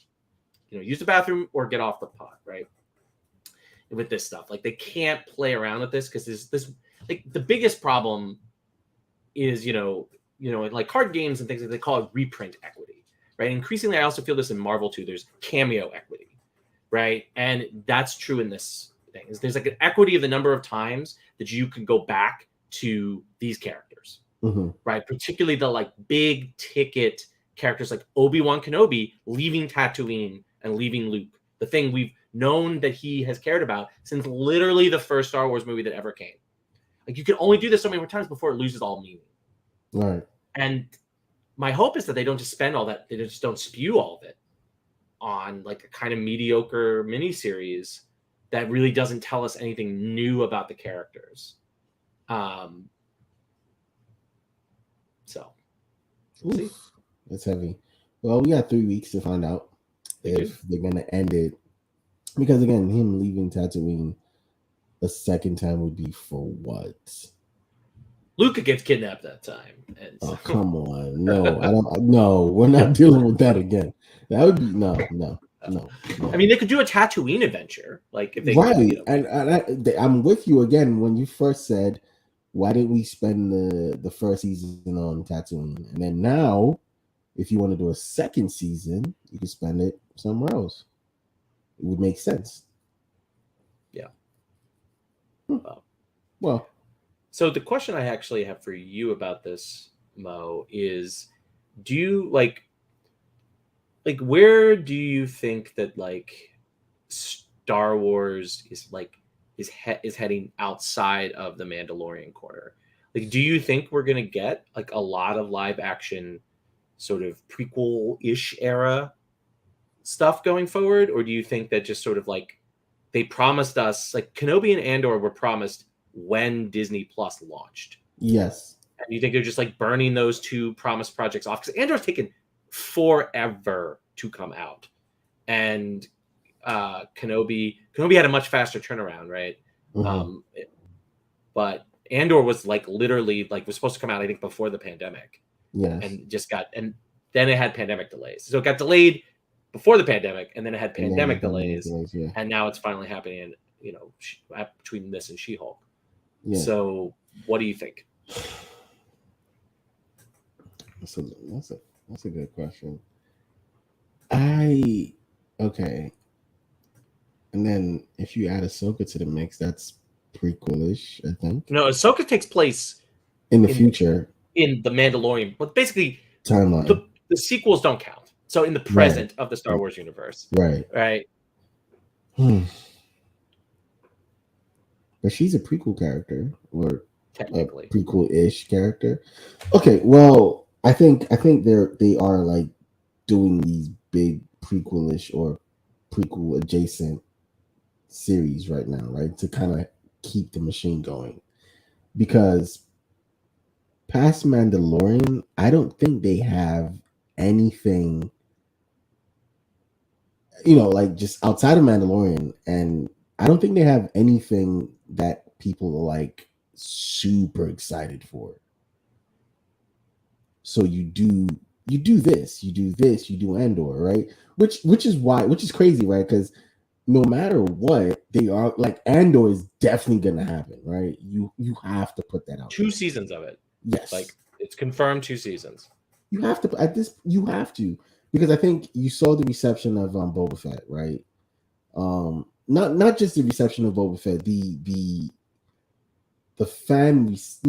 use the bathroom or get off the pot, right? With this stuff, like they can't play around with this because this like the biggest problem is like card games and things like they call it reprint equity, right? Increasingly, I also feel this in Marvel too. There's cameo equity, right? And that's true in this thing. Is there's like an equity of the number of times that you can go back to these characters. Right, particularly the like big ticket characters like Obi-Wan Kenobi leaving Tatooine and leaving Luke, the thing we've known that he has cared about since literally the first Star Wars movie that ever came. Like you can only do this so many more times before it loses all meaning. Right. And my hope is that they don't just spend all that, they just don't spew all of it on like a kind of mediocre miniseries that really doesn't tell us anything new about the characters. So that's heavy. Well, we got 3 weeks to find out. if they're gonna end it, because again, him leaving Tatooine a second time would be for what? Luca gets kidnapped that time, and Oh, so come on. No, I don't. No, we're not dealing with that again. That would be no. I mean, they could do a Tatooine adventure, like if they, Right. I'm with you again when you first said, why didn't we spend the first season on Tatooine? And then now, if you want to do a second season, you can spend it somewhere else. It would make sense. Yeah. Well, so the question I actually have for you about this, Mo, is do you where do you think that Star Wars is heading outside of the Mandalorian corner? Like, do you think we're gonna get like a lot of live action sort of prequel-ish era stuff going forward, or do you think that just sort of like they promised us, like Kenobi and Andor were promised when Disney Plus launched? yes. And you think they're just like burning those two promised projects off? Because Andor's taken forever to come out, and Kenobi had a much faster turnaround, right? Mm-hmm. But Andor was like literally like was supposed to come out, I think, before the pandemic, Yes. and then it had pandemic delays, so it got delayed before the pandemic, and then it had And then pandemic delays, yeah. and now it's finally happening. Between this and She-Hulk. Yeah. So, what do you think? That's a good question. Okay. And then if you add Ahsoka to the mix, that's prequelish, I think. No, Ahsoka takes place in the future in the Mandalorian, but basically timeline. The sequels don't count. So in the present of the Star Wars universe, right? But she's a prequel character, or technically a prequel-ish character. Okay, well, I think they are like doing these big prequel-ish or prequel adjacent series right now, right? To kind of keep the machine going. Because past Mandalorian, I don't think they have anything, like just outside of Mandalorian, and I don't think they have anything that people are like super excited for. So you do this, you do Andor, right? Which is crazy, right? Because no matter what, they are like Andor is definitely gonna happen, right? You have to put that out. 2 seasons of it. Yes. Like it's confirmed 2 seasons. You have to you have to, because I think you saw the reception of Boba Fett, right? Not just the reception of Boba Fett, the fans,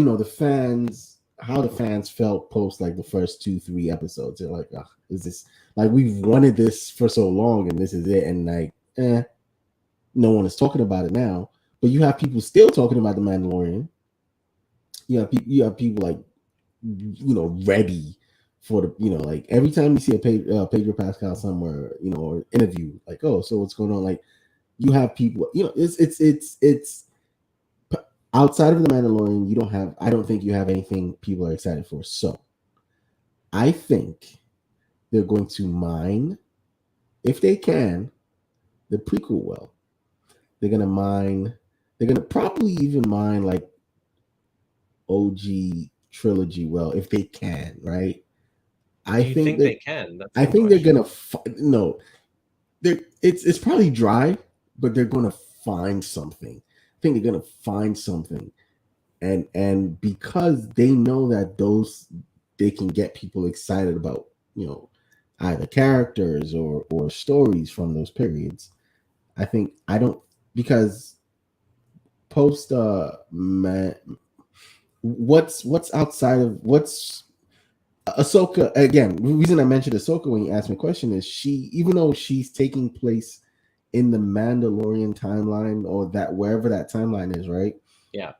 how the fans felt post like the first 2-3 episodes. They're like, oh, is this like we've wanted this for so long and this is it, and like no one is talking about it now. But you have people still talking about the Mandalorian. You have people like ready for the like every time you see a Pedro Pascal somewhere, or interview, like, oh, so what's going on? Like you have people, it's outside of the Mandalorian, I don't think you have anything people are excited for. So I think they're going to mine, if they can, the prequel well. They're gonna probably even mine like OG trilogy well, if they can, right? I think they can. That's I think they're gonna no. It's probably dry, but they're gonna find something. I think they're gonna find something, and because they know that they can get people excited about either characters or stories from those periods. I don't, because post what's outside of what's Ahsoka, again, the reason I mentioned Ahsoka when you asked me a question is even though she's taking place in the Mandalorian timeline, or that wherever that timeline is, right? Yeah.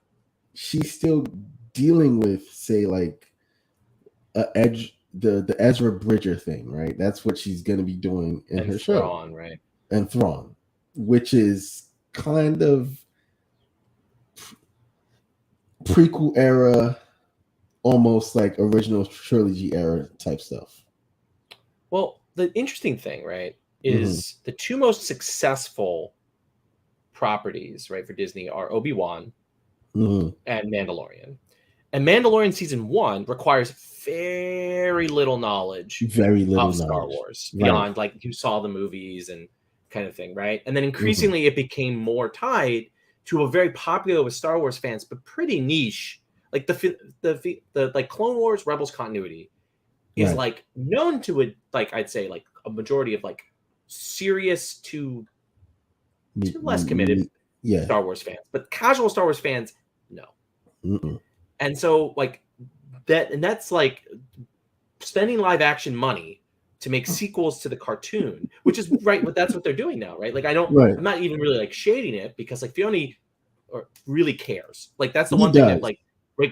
She's still dealing with, say, like the Ezra Bridger thing, right? That's what she's gonna be doing in her show. Right. And Thrawn, which is kind of prequel era, almost like original trilogy era type stuff. Well, the interesting thing, right, is the two most successful properties, right, for Disney are Obi-Wan and Mandalorian. And Mandalorian season 1 requires very little knowledge Very little of Star knowledge. Wars Right. beyond like you saw the movies and kind of thing, right? And then increasingly it became more tied to a very popular with Star Wars fans, but pretty niche. Like the like Clone Wars Rebels continuity is Right. like known to a like I'd say like a majority of like serious to less committed Yeah. Star Wars fans, but casual Star Wars fans, no. Mm-mm. And so like that, and that's like spending live action money to make sequels to the cartoon, which is right, but that's what they're doing now, right? Like Right. I'm not even really like shading it because like Filoni really cares. Like that's the He one thing does. that like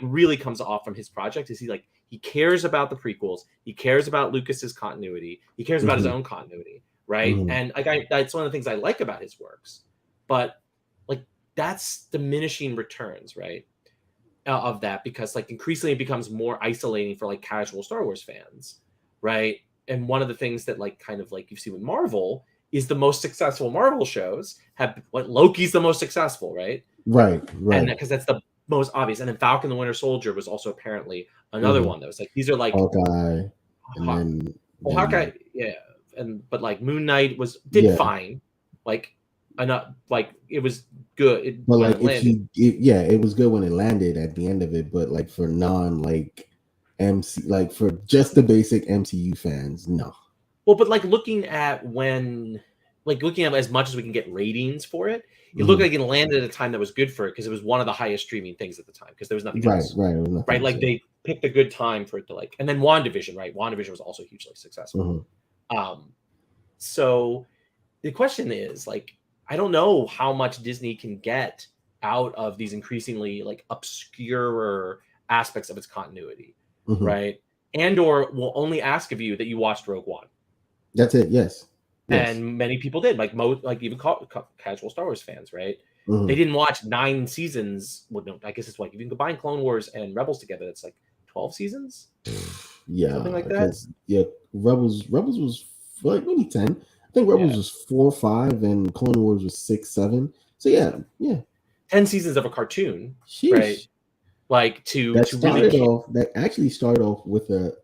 really comes off from his project is he cares about the prequels, he cares about Lucas's continuity, he cares about his own continuity, right? And like that's one of the things I like about his works, but like that's diminishing returns, right? Of that because like increasingly it becomes more isolating for like casual Star Wars fans, right? And one of the things that like kind of like you see with Marvel is the most successful Marvel shows have like Loki's the most successful, right? Right. And because that's the most obvious. And then Falcon the Winter Soldier was also apparently another one that was like these are like Hawkeye, and then Hawkeye, yeah, but like Moon Knight did fine, like enough, like it was good. But like it was good when it landed at the end of it. But like for like MC, like for just the basic MCU fans, no. Well, but like looking at as much as we can get ratings for it, it looked like it landed at a time that was good for it because it was one of the highest streaming things at the time because there was nothing else. Right. Like they picked a good time for it to like, and then WandaVision, right? WandaVision was also hugely successful. So the question is like, I don't know how much Disney can get out of these increasingly like obscure aspects of its continuity, right? And or will only ask of you that you watched Rogue One. That's it. Yes. And many people did, like even casual Star Wars fans, right? They didn't watch 9 seasons. Well, no, I guess it's like if you can combine Clone Wars and Rebels together, it's like 12 seasons. Yeah, something like that. Yeah, Rebels was like maybe 10. I think Rebels was 4 or 5, and Clone Wars was 6, 7. So yeah. 10 seasons of a cartoon, Sheesh. Right? Like that actually started off with a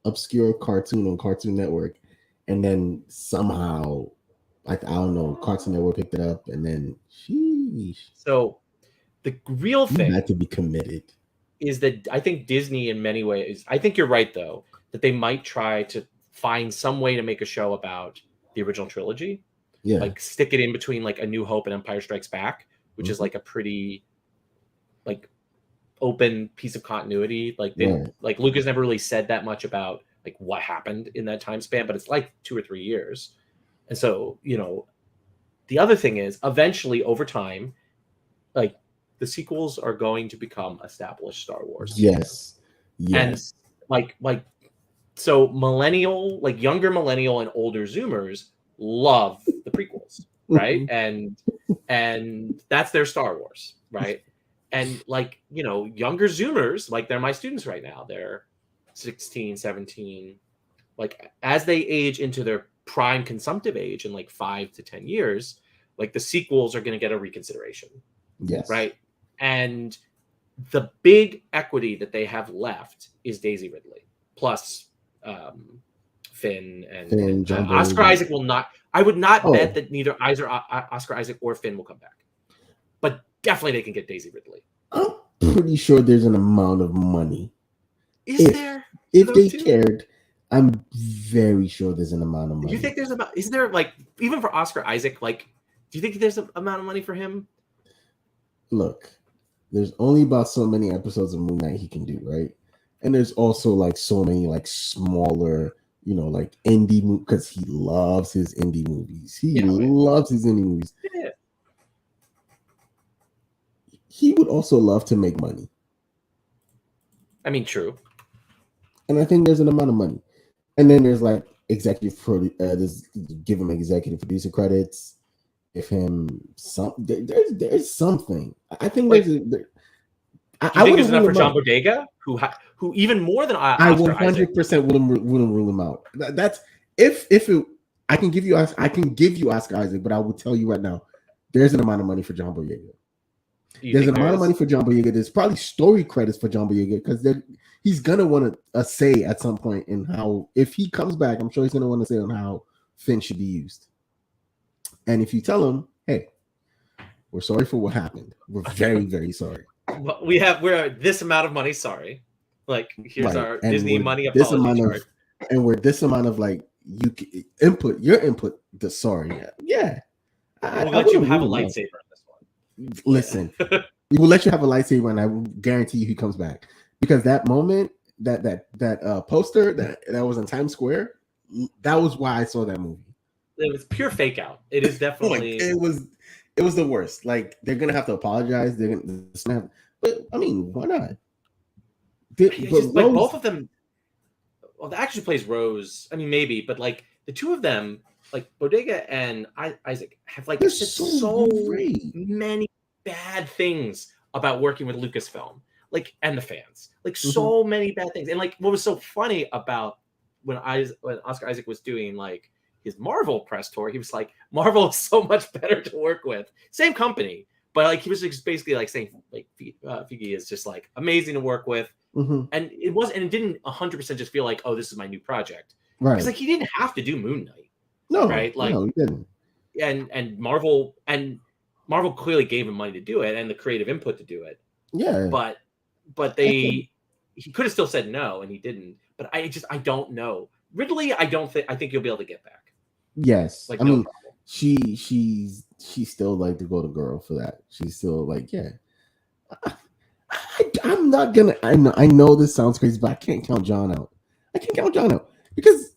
obscure cartoon on Cartoon Network, and then somehow, like I don't know, Cartoon Network picked it up, and then sheesh. So the real thing had to be committed is that I think Disney, in many ways, I think you're right though, that they might try to find some way to make a show about the original trilogy. Yeah, like stick it in between like A New Hope and Empire Strikes Back, which is like a pretty like open piece of continuity. Like like Lucas never really said that much about like what happened in that time span, but it's like 2 or 3 years. And so, the other thing is eventually over time, like the sequels are going to become established Star Wars. Yes. And like so younger millennial and older Zoomers love the prequels, right? and that's their Star Wars, right? And like, younger Zoomers, like they're my students right now. They're 16, 17. Like as they age into their prime consumptive age in like 5 to 10 years, like the sequels are going to get a reconsideration. Yes. Right. And the big equity that they have left is Daisy Ridley plus Finn and Oscar Isaac will not. I would not bet that neither Oscar Isaac or Finn will come back, but definitely they can get Daisy Ridley. I'm pretty sure there's an amount of money. If they cared, I'm very sure there's an amount of money. Do you think there's is there like even for Oscar Isaac, like do you think there's an amount of money for him? Look, there's only about so many episodes of Moon Knight he can do, right? And there's also like so many like smaller, like indie movies because he loves his indie movies. He loves his indie movies. Yeah. He would also love to make money. I mean, true. And I think there's an amount of money. And then there's like give him executive producer credits. If him there's something. I think like, there's. I think there's enough for John Bodega, who even more than Oscar I 100% wouldn't rule him out. That's if I can give you Oscar Isaac, but I will tell you right now, there's an amount of money for John Boyega. There's an amount of money for John Boyega. There's probably story credits for John Boyega because he's gonna want a say at some point in how, if he comes back, I'm sure he's gonna want to say on how Finn should be used. And if you tell him, hey, we're sorry for what happened. We're very, very sorry. We're this amount of money. Sorry, like here's our Disney money apology chart. And we're this amount of like your input. The sorry, yeah. We'll let you have a lightsaber in this one. Listen, we will let you have a lightsaber, and I will guarantee you he comes back because that moment, that poster that was in Times Square, that was why I saw that movie. It was pure fake out. It is definitely. It was the worst. Like they're gonna have to apologize. They're gonna snap. But I mean, why not? Like both of them. Well, the actress plays Rose. I mean, maybe, but like the two of them, like Bodega and Isaac, have like said so many bad things about working with Lucasfilm, like, and the fans, like so many bad things. And like, what was so funny about when Oscar Isaac was doing like his Marvel press tour, he was like, Marvel is so much better to work with. Same company, but like he was just basically like saying like Feige is just like amazing to work with. And it didn't 100% just feel like, oh, this is my new project, right? Because like he didn't have to do Moon Knight, right? Like, no, he didn't. And Marvel clearly gave him money to do it and the creative input to do it. Yeah, but he could have still said no, and he didn't. But I don't know. Ridley, I think you'll be able to get back. Yes, like, I mean, she's still like the golden girl for that. She's still like, yeah. I'm not gonna. I know this sounds crazy, but I can't count John out. I can't count John out because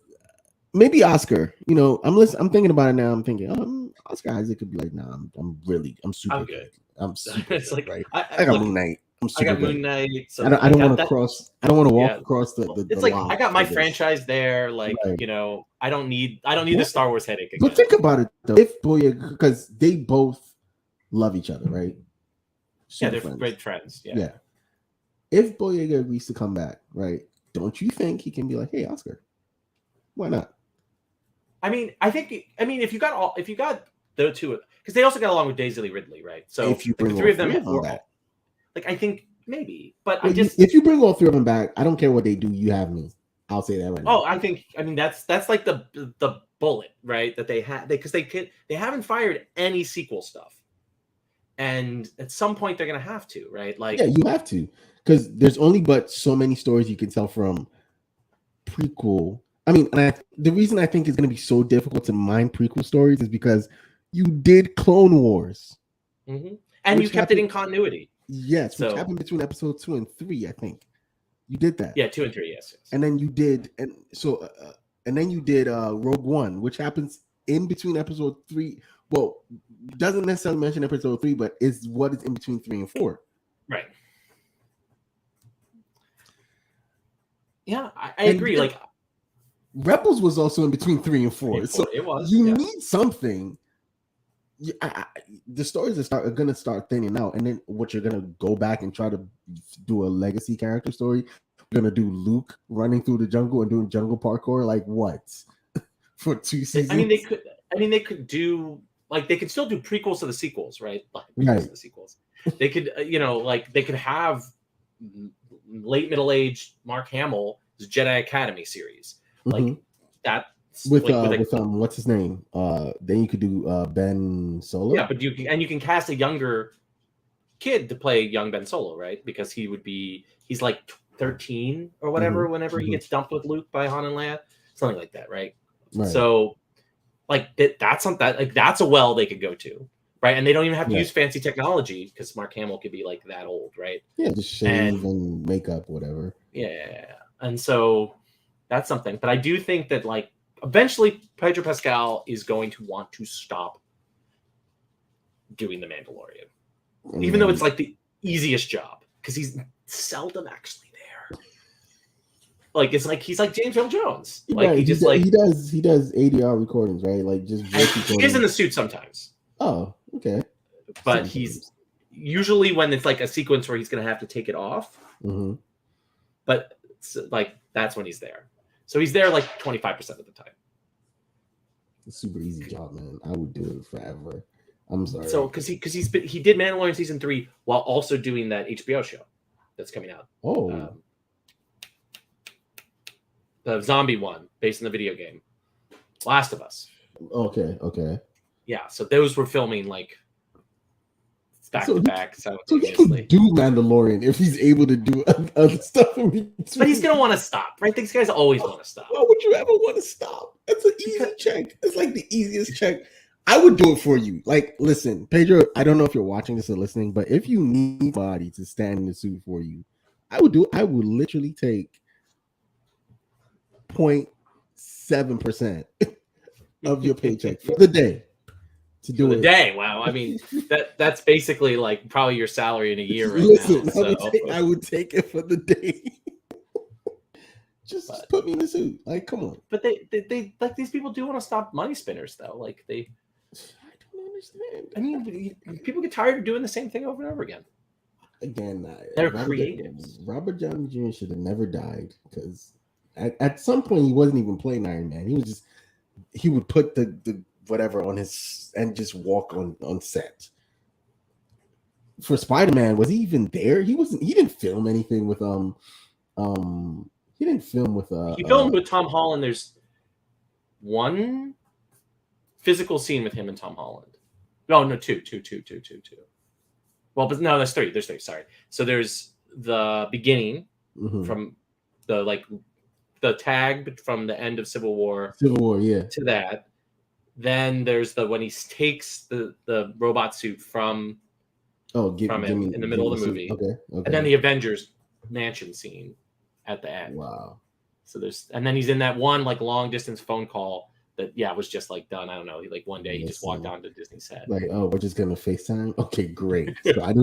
maybe Oscar. You know, I'm thinking about it now. I'm thinking, Oscar Isaac could be like, nah, I'm super I'm good. I'm super it's good, like right? I got Moon Knight. I got Moon Knight. So I don't want to cross. I don't want to walk across the. It's like I got my franchise there. Like you know, I don't need the Star Wars headache again. But think about it though. If Boyega, because they both love each other, right? Super they're great friends. Yeah. If Boyega agrees to come back, right? Don't you think he can be like, hey, Oscar, why not? I mean, if you got those two, because they also got along with Daisy Lee Ridley, right? So if you bring the three of them back, like I think maybe, but if you bring all three of them back, I don't care what they do. You have me. I'll say that right now. I mean that's like the bullet, right? That they had because they haven't fired any sequel stuff, and at some point they're gonna have to, right? Like you have to. Because there's only but so many stories you can tell from prequel. I mean, the reason I think it's going to be so difficult to mine prequel stories is because you did Clone Wars. And you kept it in continuity. Yes, which happened between episode 2 and 3, I think. You did that. Yeah, 2 and 3, yes. And then you did, and then you did Rogue One, which happens in between episode 3. Well, doesn't necessarily mention episode 3, but is what is in between 3 and 4. Right. Yeah, I agree. Like Rebels was also in between 3 and 4. So it was. You need something. The stories are going to start thinning out, and then what you're going to go back and try to do a legacy character story. You're going to do Luke running through the jungle and doing jungle parkour. Like what? For 2 seasons? I mean, they could do like they could still do prequels to the sequels, right? Like right. To the sequels. They could, like they could have late middle-aged Mark Hamill's Jedi Academy series, like that with what's his name? Then you could do Ben Solo. Yeah, but you can cast a younger kid to play young Ben Solo, right? Because he's like 13 or whatever whenever he gets dumped with Luke by Han and Leia, something like that, right? So, like that's something like that's a well they could go to. Right, and they don't even have to use fancy technology because Mark Hamill could be like that old, right? Yeah, just shave and makeup, whatever. Yeah, and so that's something. But I do think that like eventually Pedro Pascal is going to want to stop doing The Mandalorian, even though it's like the easiest job because he's seldom actually there. Like it's like he's like James Earl Jones. Like he does ADR recordings, right? Like just he is in the suit sometimes. Oh, okay. But he's usually when it's like a sequence where he's going to have to take it off. But like that's when he's there. So he's there like 25% of the time. It's a super easy job, man. I would do it forever. I'm sorry. So because he did Mandalorian season 3 while also doing that HBO show that's coming out. Oh, The zombie one based on the video game, Last of Us. okay. Yeah, so those were filming like back to back So he simultaneously. could do Mandalorian if he's able to do other stuff in between. But he's gonna want to stop, right? These guys always want to stop. Why would you ever want to stop? That's an easy check. It's like the easiest check. I would do it for you. Like, listen, Pedro, I don't know if you're watching this or listening, but if you need somebody to stand in the suit for you, I would literally take 0.7% of your paycheck for the day to do For the it. day. Wow. I mean, that's basically like probably your salary in a year right Listen, now. So. I would take it for the day. Just put me in the suit. Like, come on. But they like these people do want to stop money spinners though. Like I don't understand. I mean, people get tired of doing the same thing over and over again. Again, they're creatives. Robert Downey Jr. should have never died because at some point he wasn't even playing Iron Man. He would put the whatever on his and just walk on set. For Spider-Man, was he even there? He wasn't. He didn't film anything with He didn't film with He filmed with Tom Holland. There's one physical scene with him and Tom Holland. No, two. Well, but no, there's three. Sorry. So there's the beginning from the tag from the end of Civil War, yeah, to that. Then there's when he takes the robot suit from him in the middle of the movie. Okay. And then the Avengers mansion scene at the end. Wow. So and then he's in that one like long distance phone call that was just like done. I don't know. One day he just walked on to Disney set. Like, oh, we're just gonna FaceTime. Okay, great. So I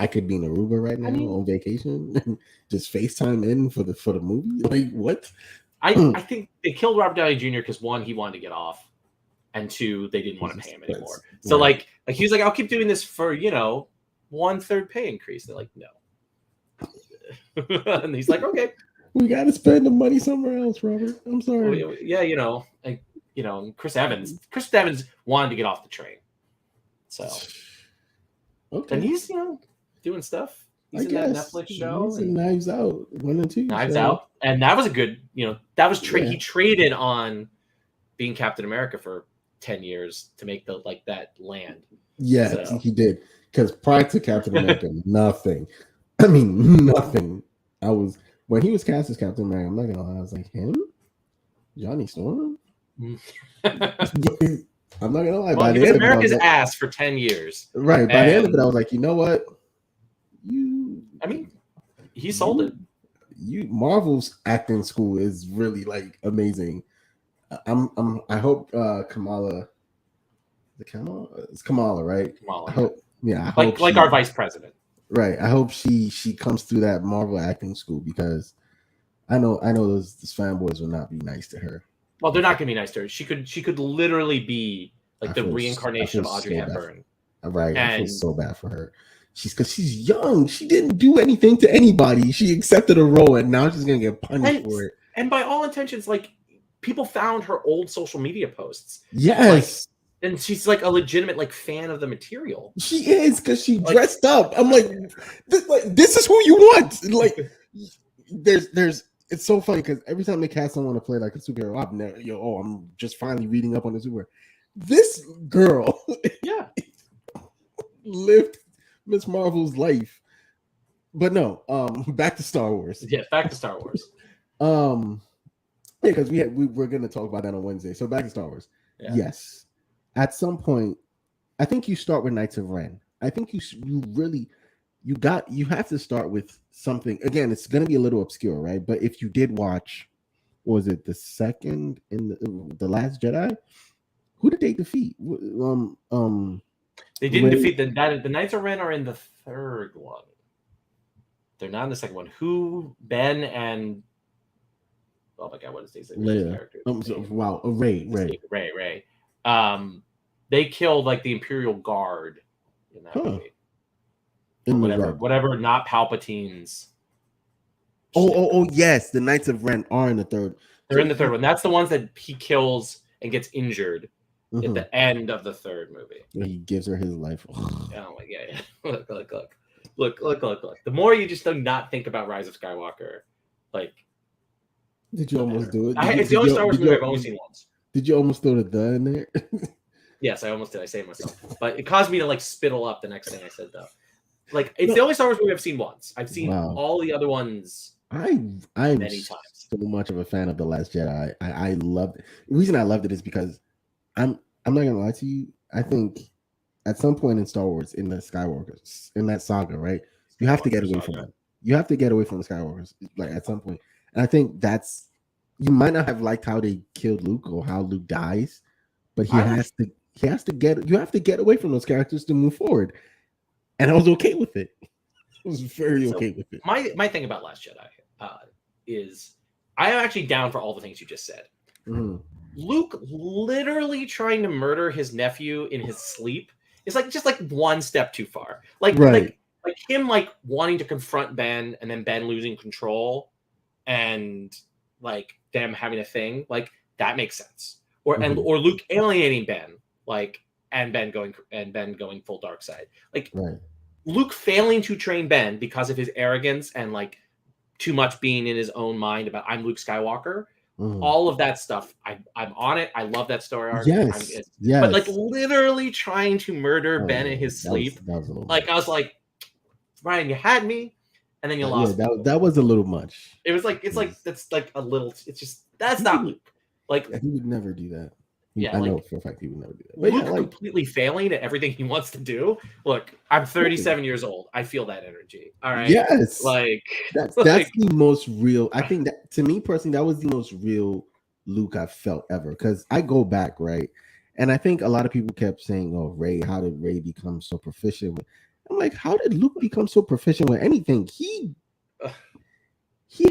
could be in Aruba right now on vacation and just FaceTime in for the movie. Like what? I think they killed Robert Downey Jr. because one, he wanted to get off, and two, they didn't want to pay him anymore. So like he was like, I'll keep doing this for 1/3 pay increase. They're like, no. And he's like, okay, we got to spend the money somewhere else, Robert. I'm sorry. Well, yeah, Chris Evans wanted to get off the train. So, okay. And he's doing stuff. He's in that Netflix show. He's in Knives Out 1 and 2. Knives Out, and that was a good. That was he traded on being Captain America for 10 years to make that land. Yeah, so. He did. Because prior to Captain America, nothing. I mean, nothing. When he was cast as Captain America, I'm not gonna lie, I was like, him? Johnny Storm? I'm not gonna lie. Well, he was America's ass for 10 years. Right. By the end of it, I was like, you know what? He sold it. Marvel's acting school is really amazing. I hope Kamala. It's Kamala, right? Kamala. I hope. Yeah, our vice president. Right. I hope she comes through that Marvel acting school because I know those fanboys will not be nice to her. Well, they're not going to be nice to her. She could literally be the reincarnation of Audrey Hepburn. Right. I feel so bad for her. Because she's young. She didn't do anything to anybody. She accepted a role and now she's going to get punished for it. And by all intentions, people found her old social media posts. Yes. And she's a legitimate fan of the material. She is because she dressed up. I'm like, this is who you want. There's. It's so funny because every time they cast someone to play a superhero, I'm just finally reading up on the superhero. This girl, lived Miss Marvel's life. But no, back to Star Wars. Yeah, back to Star Wars. Because we're gonna talk about that on Wednesday. So back to Star Wars. Yeah. Yes. At some point, I think you start with Knights of Ren. I think you have to start with something. Again, it's going to be a little obscure, right? But if you did watch, what was it, the second in the Last Jedi? Who did they defeat? They didn't defeat the Knights of Ren are in the third one. They're not in the second one. Who, Ben, and oh my god, what is his character? Wow, Ray. They killed the Imperial Guard in that movie. Whatever, not Palpatine's. Oh, yes. The Knights of Ren are in the third. They're in the third one. That's the ones that he kills and gets injured. at Mhm. the end of the third movie. He gives her his life. Oh my yeah. Look. The more you just do not think about Rise of Skywalker, like Did you the almost better. do it? It's the only Star Wars movie I've only seen once. Did you almost throw the in there? Yes, I almost did. I saved myself, but it caused me to like spittle up the next thing I said though. Like it's No. the only Star Wars movie I've seen once. I've seen Wow. all the other ones I'm many times. so much of a fan of The Last Jedi. I loved it. The reason I loved it is because I'm not gonna lie to you. I think at some point in Star Wars, in the Skywalkers, in that saga, right, you have to get away from them. You have to get away from the Skywalkers, like at some point. And I think that's you might not have liked how they killed Luke or how Luke dies, but he has to get you have to get away from those characters to move forward. And I was okay with it. I was very okay with it. My thing about Last Jedi is I am actually down for all the things you just said. Mhm. Luke literally trying to murder his nephew in his sleep is like just like one step too far. Like him like wanting to confront Ben and then Ben losing control and like them having a thing, like that makes sense. Or or Luke alienating Ben, like and Ben going full dark side. Like Luke failing to train Ben because of his arrogance and like too much being in his own mind about I'm Luke Skywalker. All of that stuff, I'm on it. I love that story arc. Yes. But like literally trying to murder Ben in his sleep, like I was like, Ryan, you had me, and then you lost. That was a little much. It was like that's like a little. It's just that's not Luke. Like he would never do that. I know for a fact he would never do that. But Luke completely failing at everything he wants to do. Look, I'm 37 years old. I feel that energy. All right. Yes. Like that's the most real. I think that to me personally, that was the most real Luke I've felt ever. Because I go back, right? And I think a lot of people kept saying, "Oh, Rey, how did Rey become so proficient?" I'm like, how did Luke become so proficient with anything? He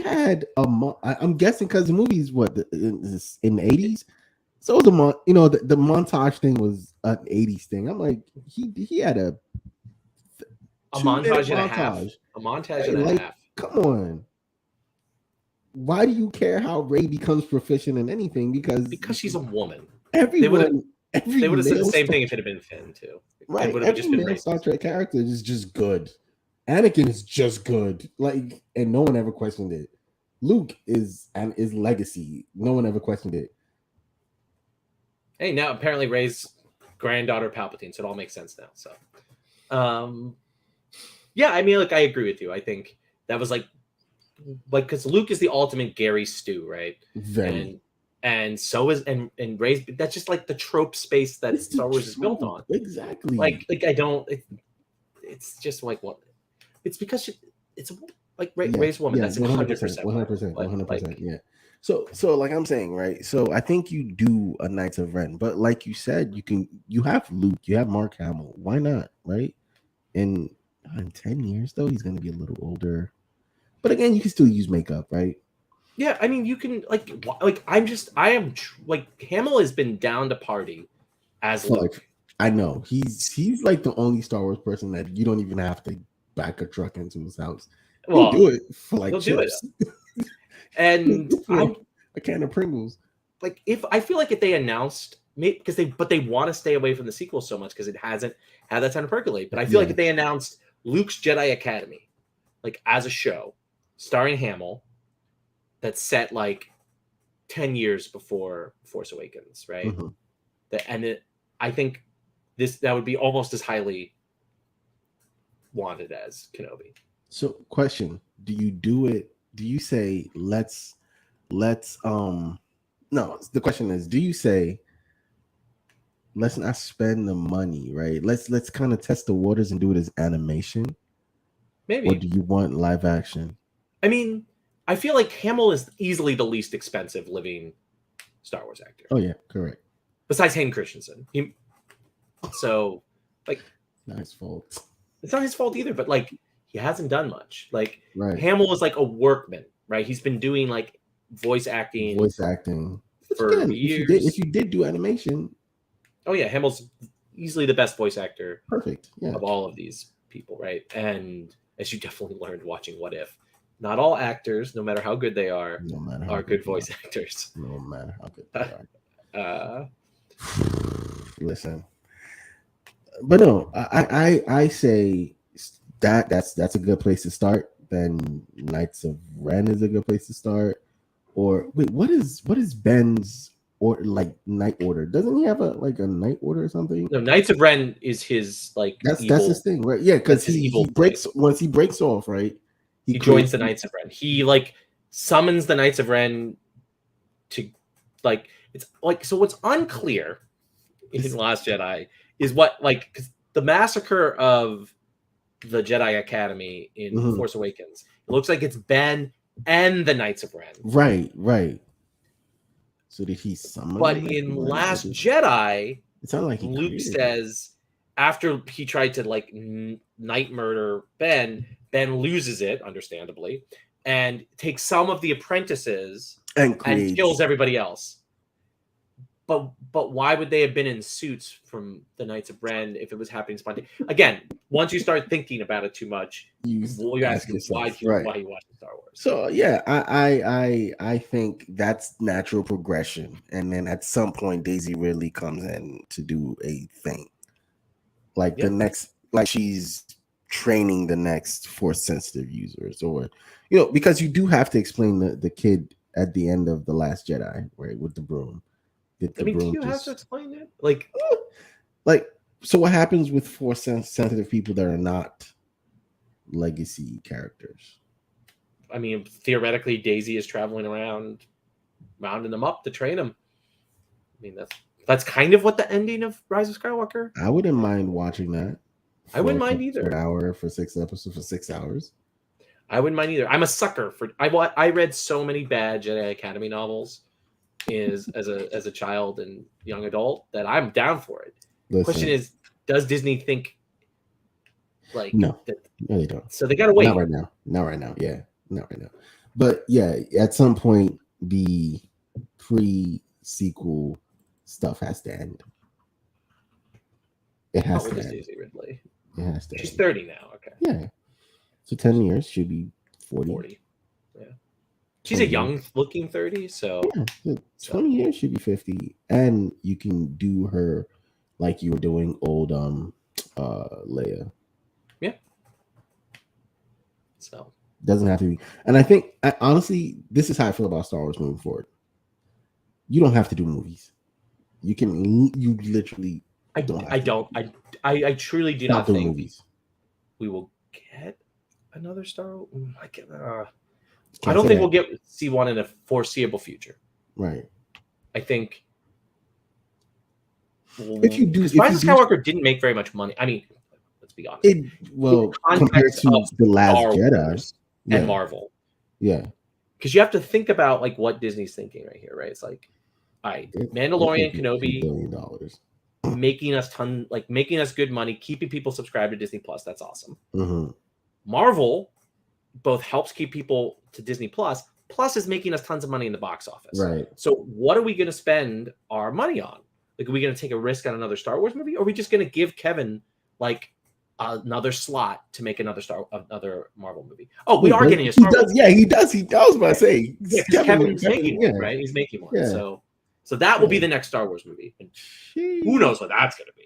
had I'm guessing because the movie's in the 80s. So the montage thing was an 80s thing. I'm like, he had a montage and a half. A montage and a half. Come on. Why do you care how Rey becomes proficient in anything? Because she's a woman. They would have said the same thing if it had been Finn too. Right. Every male Star Trek character is just good. Anakin is just good. Like, and no one ever questioned it. Luke is legacy. No one ever questioned it. Hey, now apparently Rey's granddaughter Palpatine, so it all makes sense now. So, yeah, I mean, like I agree with you. I think that was like because Luke is the ultimate Gary Stu, right? Very. And so is and Rey's. That's just like the trope space that Star Wars is built on. Exactly. Like I don't. It's just like what? It's because it's like Rey's woman. That's 100%. 100%. Yeah. So like I'm saying, right? So I think you do a Knights of Ren, but like you said, you have Luke, you have Mark Hamill. Why not, right? In 10 years though, he's gonna be a little older. But again, you can still use makeup, right? Yeah, I mean, you can like Hamill has been down to party as Luke. I know he's like the only Star Wars person that you don't even have to back a truck into his house. He'll do it for like chips. And a can of Pringles. Like if they announced because they want to stay away from the sequel so much because it hasn't had that time to percolate. But I feel like if they announced Luke's Jedi Academy, like as a show, starring Hamill, that's set like 10 years before Force Awakens, right? I think that would be almost as highly wanted as Kenobi. So, question: do you do it? Do you say let's no, the question is, do you say let's not spend the money, right? Let's kind of test the waters and do it as animation? Maybe. Or do you want live action? I mean, I feel like Hamill is easily the least expensive living Star Wars actor. Oh yeah, correct. Besides Hayden Christensen. So like not his fault. It's not his fault either, but like he hasn't done much. Like Hamill is like a workman, right? He's been doing like voice acting for years. If you did do animation. Oh yeah, Hamill's easily the best voice actor of all of these people, right? And as you definitely learned watching What If, not all actors, no matter how good they are, are good voice actors. No matter how good they are. Listen, but no, I say that's a good place to start. Then Knights of Ren is a good place to start. Or wait, what is Ben's or like night order? Doesn't he have a night order or something? No, Knights of Ren is his like That's his evil. thing, right? Yeah, because That's his he evil breaks point. once he breaks off, right? He Creates joins the Knights of Ren. He like summons the Knights of Ren to like it's like so. What's unclear in Last Jedi is what like cause the massacre of the Jedi Academy in Mhm. Force Awakens. It looks like it's Ben and the Knights of Ren. Right. So did he summon But the Knights of in Ren, or Last did Jedi, it sounded like he Luke created it? says after he tried to like night murder Ben, Ben loses it, understandably, and takes some of the apprentices And and kills creates everybody else. But why would they have been in suits from the Knights of Ren if it was happening spontaneously? Again, once you start thinking about it too much, you well, you ask ask why yourself, right? he watches Star Wars. So yeah, I think that's natural progression, and then at some point Daisy Ridley comes in to do a thing, like the Yep. next, like she's training the next force sensitive users, or because you do have to explain the kid at the end of the Last Jedi, right, with the broom. Did I the mean, do broom you have to just explain it? Like, like so? What happens with force sensitive people that are not legacy characters? I mean, theoretically, Daisy is traveling around, rounding them up to train them. I mean, that's kind of what the ending of Rise of Skywalker. I wouldn't mind watching that. I wouldn't For mind an either. hour, for 6 episodes, for 6 hours. I wouldn't mind either. I'm a sucker for. I read so many bad Jedi Academy novels as a child and young adult that I'm down for it. Question Listen, is, does Disney think like no, that? no, they don't. So they gotta Not wait. right now. Not right now. Yeah, not right now. But yeah, at some point, the pre-sequel stuff has to end. It How has old to is end. Daisy Ridley? It has to She's end. 30 now. Okay, Yeah. So 10 years should be 40. 40. Yeah, she's a young looking 30. So, Yeah, 20 years should be 50, and you can do her like you were doing old Leia. yeah. So Doesn't have to be. And I think honestly, this is how I feel about Star Wars moving forward. You don't have to do movies. You literally don't have I to do don't movies. I truly do Stop not doing think movies. we will get another Star. I Can't don't say think we'll that. see one in a foreseeable future. Right. I think If because you Rise of do Skywalker didn't make very much money. I mean, let's be honest. it, In the well, compared context to of The Last Star Jedi, Wars and yeah, Marvel, yeah. because you have to think about like what Disney's thinking right here, right? It's like, all right, They're Mandalorian, thinking Kenobi, $2 billion. making us making us good money, keeping people subscribed to Disney Plus. That's awesome. Mm-hmm. Marvel both helps keep people to Disney Plus, plus is making us tons of money in the box office. Right. So what are we going to spend our money on? Like, are we going to take a risk on another Star Wars movie, or are we just going to give Kevin like another slot to make another Marvel movie? Oh, we are getting a He Star does. Wars. Yeah, he does. I was about to say, Yeah, because Kevin's making yeah, one, right? He's making one. yeah. So that will be the next Star Wars movie. And who knows what that's going to be?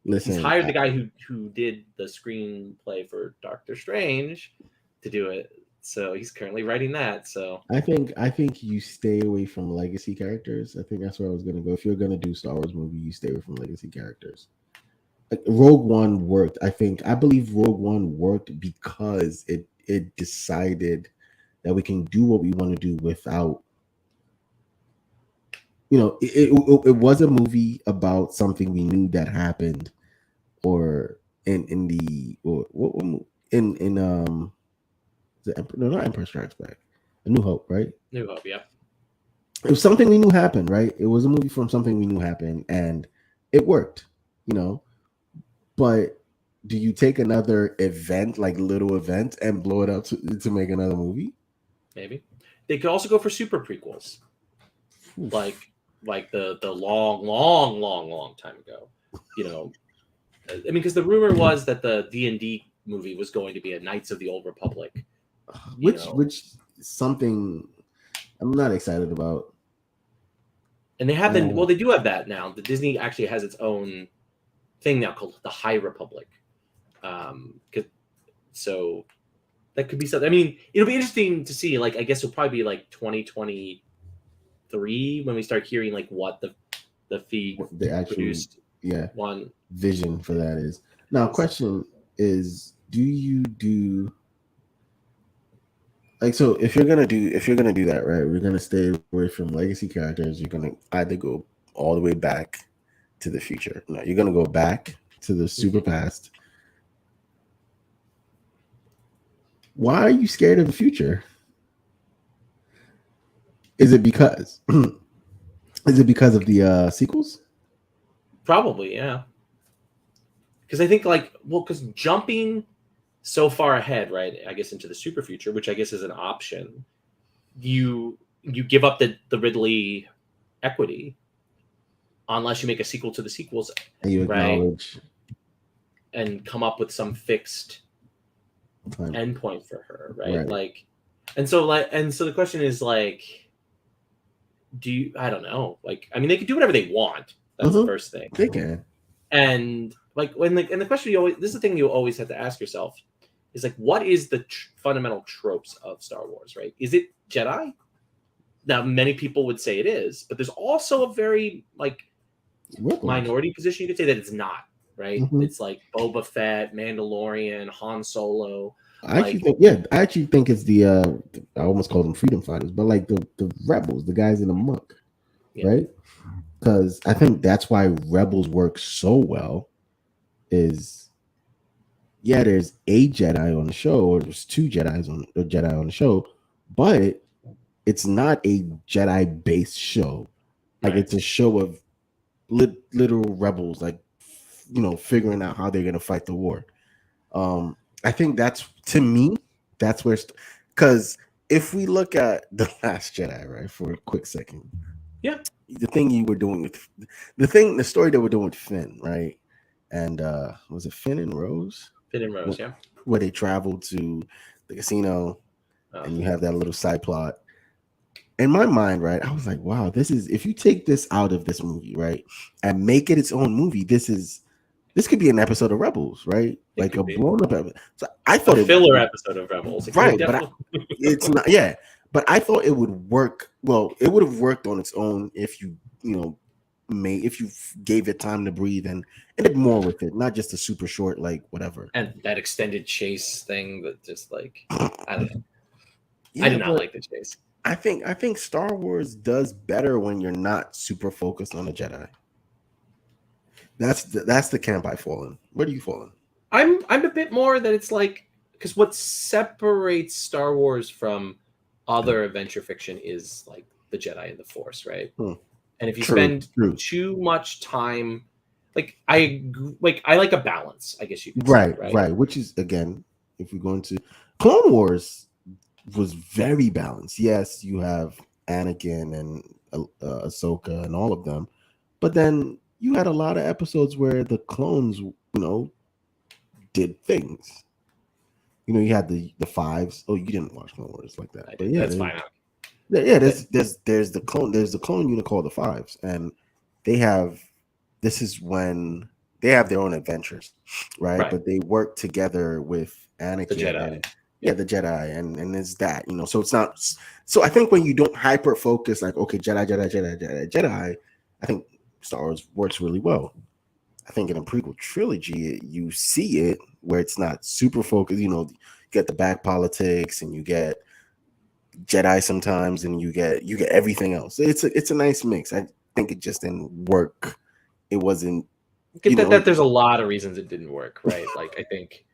Listen, He's hired the guy who did the screenplay for Doctor Strange to do it. So he's currently writing that. So I think you stay away from legacy characters. I think that's where I was gonna go. If you're gonna do Star Wars movie, you stay away from legacy characters. Like Rogue One worked. I believe Rogue One worked because it decided that we can do what we want to do without. It was a movie about something we knew that happened, or in the or what in the Emperor, no, not Emperor Strikes Back, A New Hope, right? New Hope, yeah. It was something we knew happened, right? It was a movie from something we knew happened, and it worked, But do you take another event, like little event, and blow it up to make another movie? Maybe they could also go for super prequels, Oof. like the long time ago. I mean, because the rumor was that the D&D movie was going to be a Knights of the Old Republic, which something I'm not excited about. And they have well, they do have that now. The Disney actually has its own thing now called the High Republic. So that could be something. I mean, it'll be interesting to see. Like, I guess it'll probably be like 2023 when we start hearing like what the feed the actual produced one vision for that is. Now, question is, do you do like, so if you're gonna do that, right? We're gonna stay away from legacy characters. You're gonna either go all the way back to the future. No, you're gonna go back to the super past. Why are you scared of the future? Is it because of the sequels? Probably, yeah. Because I think because jumping so far ahead, right? I guess into the super future, which I guess is an option. You give up the Ridley equity unless you make a sequel to the sequels, and you acknowledge and come up with some fixed endpoint for her, right? Like, and so the question is like, I don't know. Like, I mean, they can do whatever they want. That's the first thing. They can. And like and the question this is the thing you always have to ask yourself is like, what is the fundamental tropes of Star Wars, right? Is it Jedi? Now, many people would say it is, but there's also a very minority position you could say that it's not, right? It's like Boba Fett, Mandalorian, Han Solo. I actually think it's the I almost call them freedom fighters, but like the rebels, the guys in the muck, right? Because I think that's why Rebels work so well. Is there's a Jedi on the show, or there's two Jedi on the show, but it's not a Jedi based show. Like it's a show of literal rebels, like figuring out how they're gonna fight the war. I think that's, to me, that's where, because if we look at The Last Jedi, right, for a quick second, the thing you were doing with the story that we're doing with Finn, right, and was it Finn and Rose? Finn and Rose, where they travel to the casino, and you have that little side plot. In my mind, right, I was like, wow, this is, if you take this out of this movie, right, and make it its own movie, this could be an episode of Rebels, right? Like a blown up episode. So I thought a filler episode of Rebels, right? But it's not. Yeah, but I thought it would work. Well, it would have worked on its own if you gave it time to breathe and did more with it, not just a super short whatever. And that extended chase thing that just I don't know. I did not like the chase. I think Star Wars does better when you're not super focused on a Jedi. That's the camp I fall in. Where do you fall in? I'm a bit more that it's like, because what separates Star Wars from other adventure fiction is like the Jedi and the Force, right? And if you spend too much time, I like a balance, I guess you could say, right. Which is, again, if we go into Clone Wars, was very balanced. Yes, you have Anakin and Ahsoka and all of them, but then you had a lot of episodes where the clones, did things. You had the fives. Oh, you didn't watch Clone Wars like that, but that's fine. Yeah, there's the clone unit called the Fives, and they have. This is when they have their own adventures, right? But they work together with Anakin, the Jedi. The Jedi, and it's that, so it's not. So I think when you don't hyper focus, like, okay, Jedi, I think Star Wars works really well. I think in a prequel trilogy, you see it where it's not super focused. You get the back politics, and you get Jedi sometimes, and you get everything else. It's a nice mix. I think it just didn't work. It wasn't. That there's a lot of reasons it didn't work, right? I think,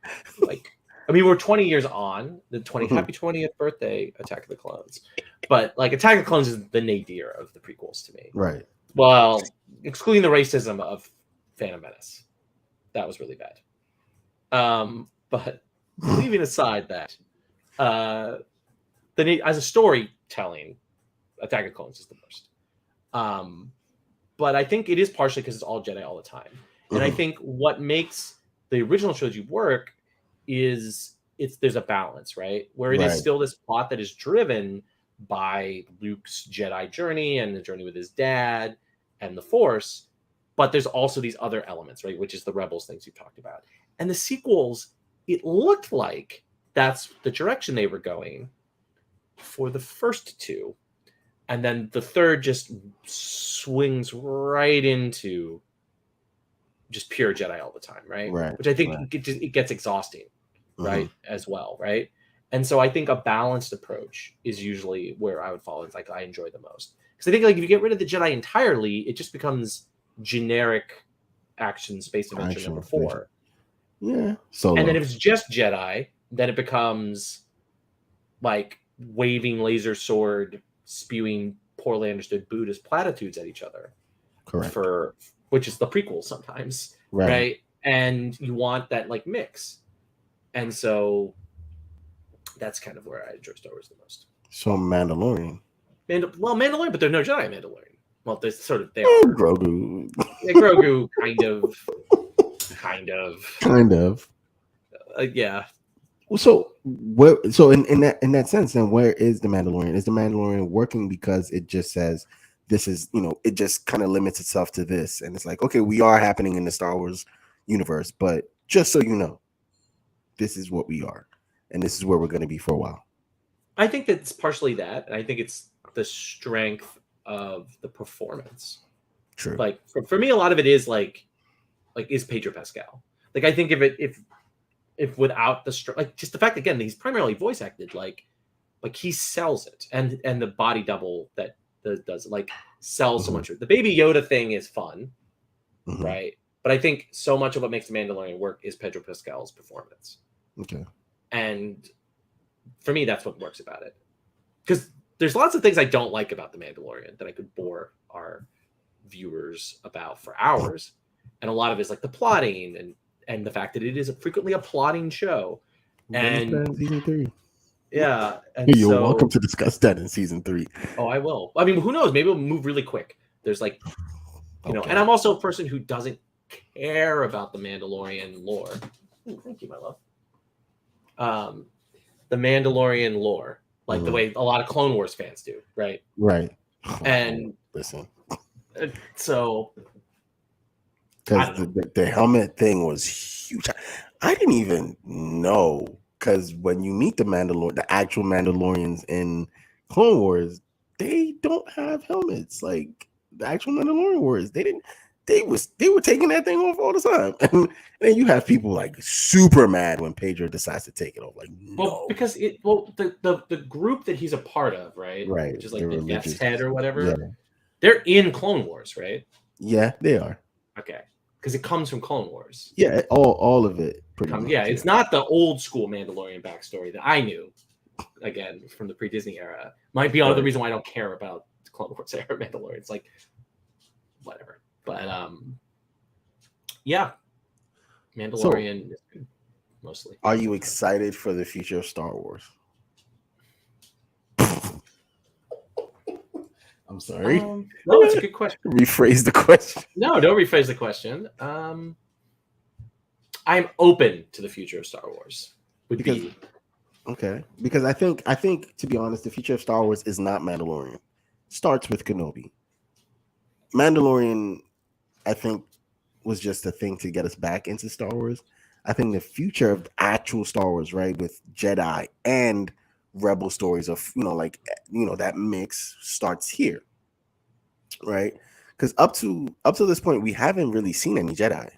we're 20 years on the happy 20th birthday Attack of the Clones, but Attack of the Clones is the nadir of the prequels to me, right? Well, excluding the racism of Phantom Menace, that was really bad. But leaving aside that, as a storytelling, Attack of the Clones is the worst. But I think it is partially because it's all Jedi all the time, and I think what makes the original trilogy work is there's a balance, right? Where it is still this plot that is driven by Luke's Jedi journey and the journey with his dad and the Force, but there's also these other elements, right? Which is the Rebels things you talked about. And the sequels, it looked like that's the direction they were going for the first two. And then the third just swings right into just pure Jedi all the time, right? Right. Which I think Right. it gets exhausting, right? Mhm. As well, right? And so I think a balanced approach is usually where I would follow. It's like I enjoy the most. Because I think like if you get rid of the Jedi entirely, it just becomes generic action space adventure number Action. 4. Yeah. And then Solo. if it's just Jedi, then it becomes like waving laser sword, spewing poorly understood Buddhist platitudes at each other. Correct. For which is the prequel sometimes, Right. right? And you want that like mix. And so that's kind of where I enjoy Star Wars the most. So Mandalorian. Mandalorian, but there's no Jedi Mandalorian. Well, there's sort of there. Grogu. Yeah, Grogu, kind of. Yeah. So where? So in that sense, then where is the Mandalorian? Is the Mandalorian working because it just says this is, it just kind of limits itself to this, and it's like, okay, we are happening in the Star Wars universe, but just so you know, this is what we are, and this is where we're going to be for a while. I think that's partially that, and I think it's the strength of the performance. True. Like for me, a lot of it is like is Pedro Pascal. Like I think if without the like just the fact again that he's primarily voice acted, like he sells it, and the body double that does like sells so much. The Baby Yoda thing is fun, right? But I think so much of what makes the Mandalorian work is Pedro Pascal's performance. Okay. And for me, that's what works about it. Because there's lots of things I don't like about the Mandalorian that I could bore our viewers about for hours, and a lot of it is like the plotting and the fact that it is frequently a plotting show. And season 3. Yeah, and you're welcome to discuss that in season 3. Oh, I will. I mean, who knows? Maybe it'll move really quick. There's like, you know, and I'm also a person who doesn't care about the Mandalorian lore. Thank you, my love. The Mandalorian lore, like the way a lot of Clone Wars fans do, right? Right. And listen, so because the helmet thing was huge. I didn't even know, because when you meet the actual Mandalorians in Clone Wars, they don't have helmets. Like the actual Mandalorian Wars, they didn't. They were taking that thing off all the time, and then you have people like super mad when Pedro decides to take it off. Like, no. Well, because the group that he's a part of, right, which is like the Death's Head or whatever, they're in Clone Wars, right? Yeah, they are. Okay, because it comes from Clone Wars. Yeah, all of it. It's not the old school Mandalorian backstory that I knew. Again, from the pre-Disney era, might be another reason why I don't care about the Clone Wars era Mandalorian. It's like whatever. But yeah, Mandalorian mostly. Are you excited for the future of Star Wars? I'm sorry. No, it's a good question. Rephrase the question. No, don't rephrase the question. I'm open to the future of Star Wars. Okay, because I think to be honest, the future of Star Wars is not Mandalorian. It starts with Kenobi. Mandalorian, I think, was just a thing to get us back into Star Wars. I think the future of actual Star Wars, right, with Jedi and Rebel stories of that mix starts here, right? Because up to this point, we haven't really seen any Jedi.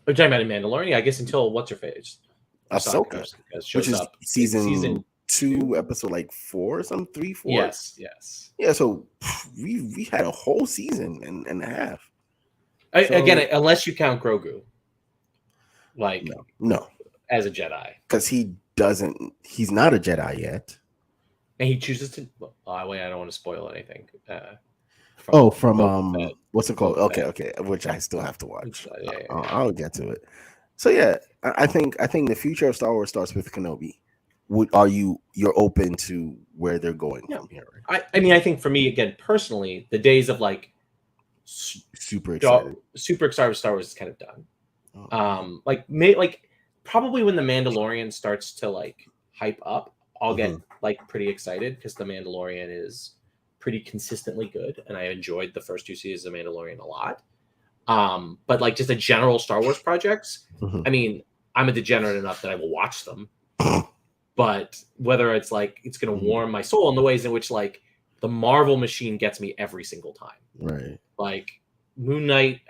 We're talking about in Mandalorian, I guess, until what's her face, Ahsoka, which is season 2, episode like 4 or something, 3, 4. Yes. Yeah, so we had a whole season and a half. Again, unless you count Grogu, like no, as a Jedi, because he's not a Jedi yet, and he chooses to. Wait, I don't want to spoil anything. From what's it called? Okay, which I still have to watch. I'll get to it. So yeah, I think the future of Star Wars starts with Kenobi. You're open to where they're going from here? Right? I mean, I think for me, again, personally, the days of like super excited with Star Wars is kind of done. Probably when the Mandalorian starts to like hype up, I'll get like pretty excited because The Mandalorian is pretty consistently good, and I enjoyed the first 2 seasons of Mandalorian a lot. But like just a general Star Wars projects, I mean, I'm a degenerate enough that I will watch them, but whether it's like it's going to warm my soul in the ways in which like the Marvel machine gets me every single time, right? Like Moon Knight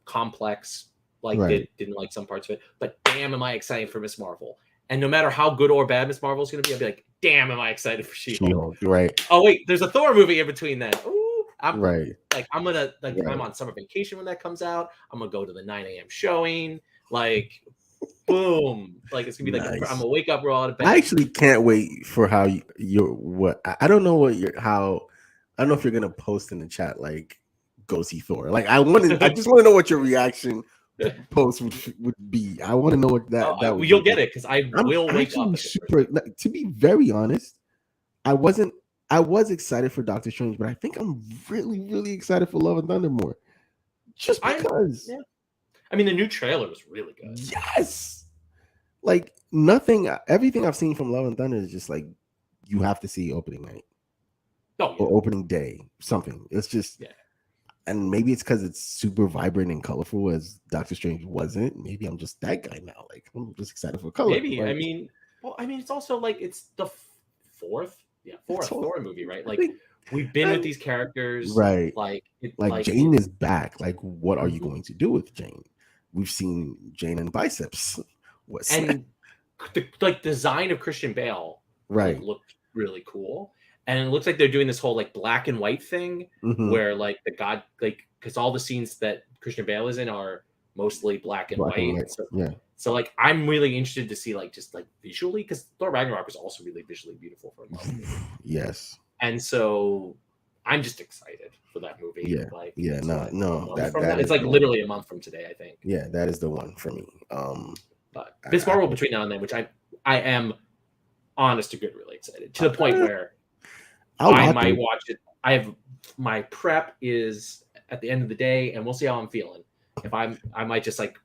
complex, like didn't like some parts of it, but damn, am I excited for Miss Marvel? And no matter how good or bad Miss Marvel is going to be, I'll be like, damn, am I excited for She-Hulk? Right. Oh wait, there's a Thor movie in between then. Ooh, I'm right. Like I'm gonna like I'm on summer vacation when that comes out. I'm gonna go to the 9 a.m. showing. Like, boom! Like it's gonna be like I'm gonna wake up, roll out of bed. I actually can't wait for how you're. What I don't know what you're how. I don't know if you're gonna post in the chat like go see Thor. Like I just want to know what your reaction post would be. I want to know what that would you'll get it because I will wake up. Super. To be very honest, I was excited for Doctor Strange, but I think I'm really, really excited for Love and Thunder more. Just because. I mean, the new trailer was really good. Yes. Like everything I've seen from Love and Thunder is just like you have to see opening night. Or opening day, something. It's just and maybe it's because it's super vibrant and colorful as Doctor Strange wasn't. Maybe I'm just that guy now. Like I'm just excited for color. Maybe. Like, I mean, it's also like it's the fourth Thor movie, right? Like we've been with these characters, right? Like Jane is back. Like, what are you going to do with Jane? We've seen Jane and biceps. And the design of Christian Bale, looked really cool. And it looks like they're doing this whole like black and white thing where like because all the scenes that Christian Bale is in are mostly black and white. So like I'm really interested to see like just like visually because Thor Ragnarok was also really visually beautiful for a moment. Yes. And so I'm just excited for that movie. Yeah. Like no. It's like literally a month from today, I think. Yeah, that is the one for me. But Miss Marvel between now and then, which I am honest to good really excited to the point where I might watch it. My prep is at the end of the day, and we'll see how I'm feeling. If I might just like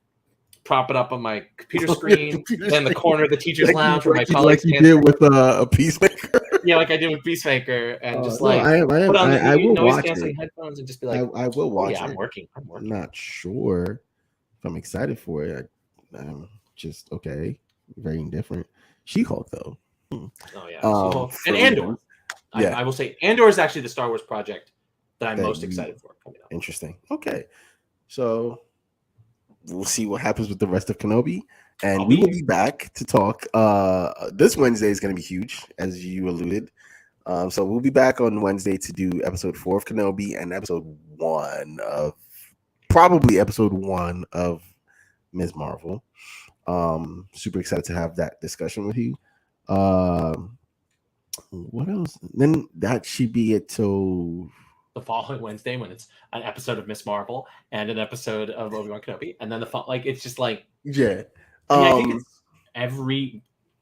prop it up on my computer screen in the corner of the teacher's lounge where my colleagues like you did with a Peacemaker. Yeah, like I did with Peacemaker, and just like put on the noise canceling headphones and just be like, I will watch it. I'm working. I'm not sure if I'm excited for it. I'm just okay. Very indifferent. She-Hulk though. Oh yeah, She-Hulk. And Andor. I will say Andor is actually the Star Wars project that I'm most excited for coming up. Interesting. Okay. So we'll see what happens with the rest of Kenobi. And we will be back to talk. This Wednesday is going to be huge, as you alluded. So we'll be back on Wednesday to do episode 4 of Kenobi and episode 1 of Ms. Marvel. Super excited to have that discussion with you. What else? Then that should be it till the following Wednesday when it's an episode of Miss Marvel and an episode of Obi-Wan Kenobi, and then it's just like I think it's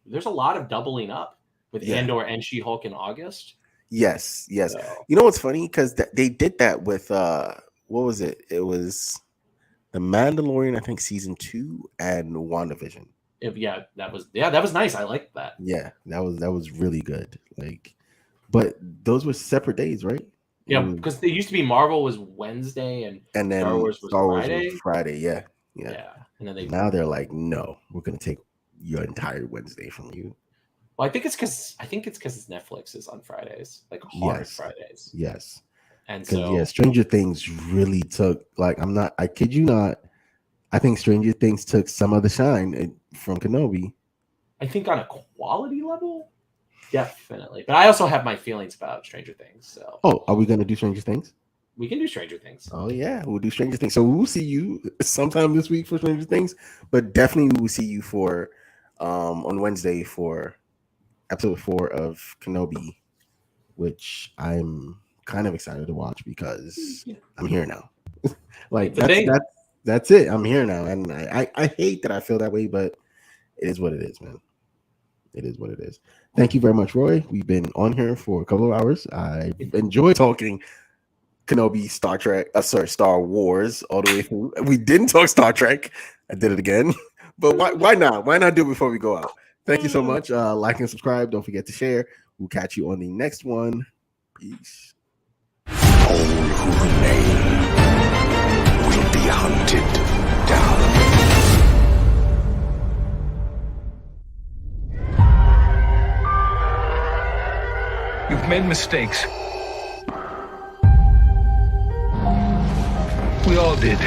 there's a lot of doubling up with Andor and She-Hulk in August. Yes. So. You know what's funny? Because they did that with what was it? It was The Mandalorian, I think, season 2 and WandaVision. That was nice. I liked that. Yeah, that was really good. Like, but those were separate days, right? Yeah, because they used to be Marvel was Wednesday and then Star Wars was Friday. Yeah. And then now they're like, no, we're gonna take your entire Wednesday from you. Well, I think it's because Netflix is on Fridays, like hard Fridays. Yes. And so Stranger Things really took I kid you not. I think Stranger Things took some of the shine from Kenobi. I think on a quality level, definitely. But I also have my feelings about Stranger Things. So, are we gonna do Stranger Things? We can do Stranger Things. Oh yeah, we'll do Stranger Things. So we'll see you sometime this week for Stranger Things, but definitely we'll see you for on Wednesday for episode 4 of Kenobi, which I'm kind of excited to watch because I'm here now. Like that's it. I'm here now, and I hate that I feel that way, but it is what it is, man. It is what it is. Thank you very much, Roy. We've been on here for a couple of hours. I enjoyed talking Kenobi, Star Wars all the way through. We didn't talk Star Trek. I did it again, but why not? Why not do it before we go out? Thank you so much. Like and subscribe. Don't forget to share. We'll catch you on the next one. Peace. All who remain will be hunted down. You've made mistakes. We all did.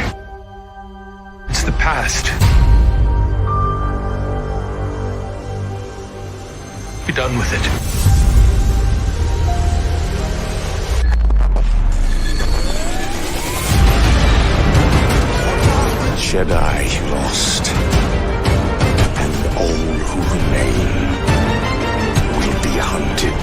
It's the past. Be done with it. Jedi lost, and all who remain will be hunted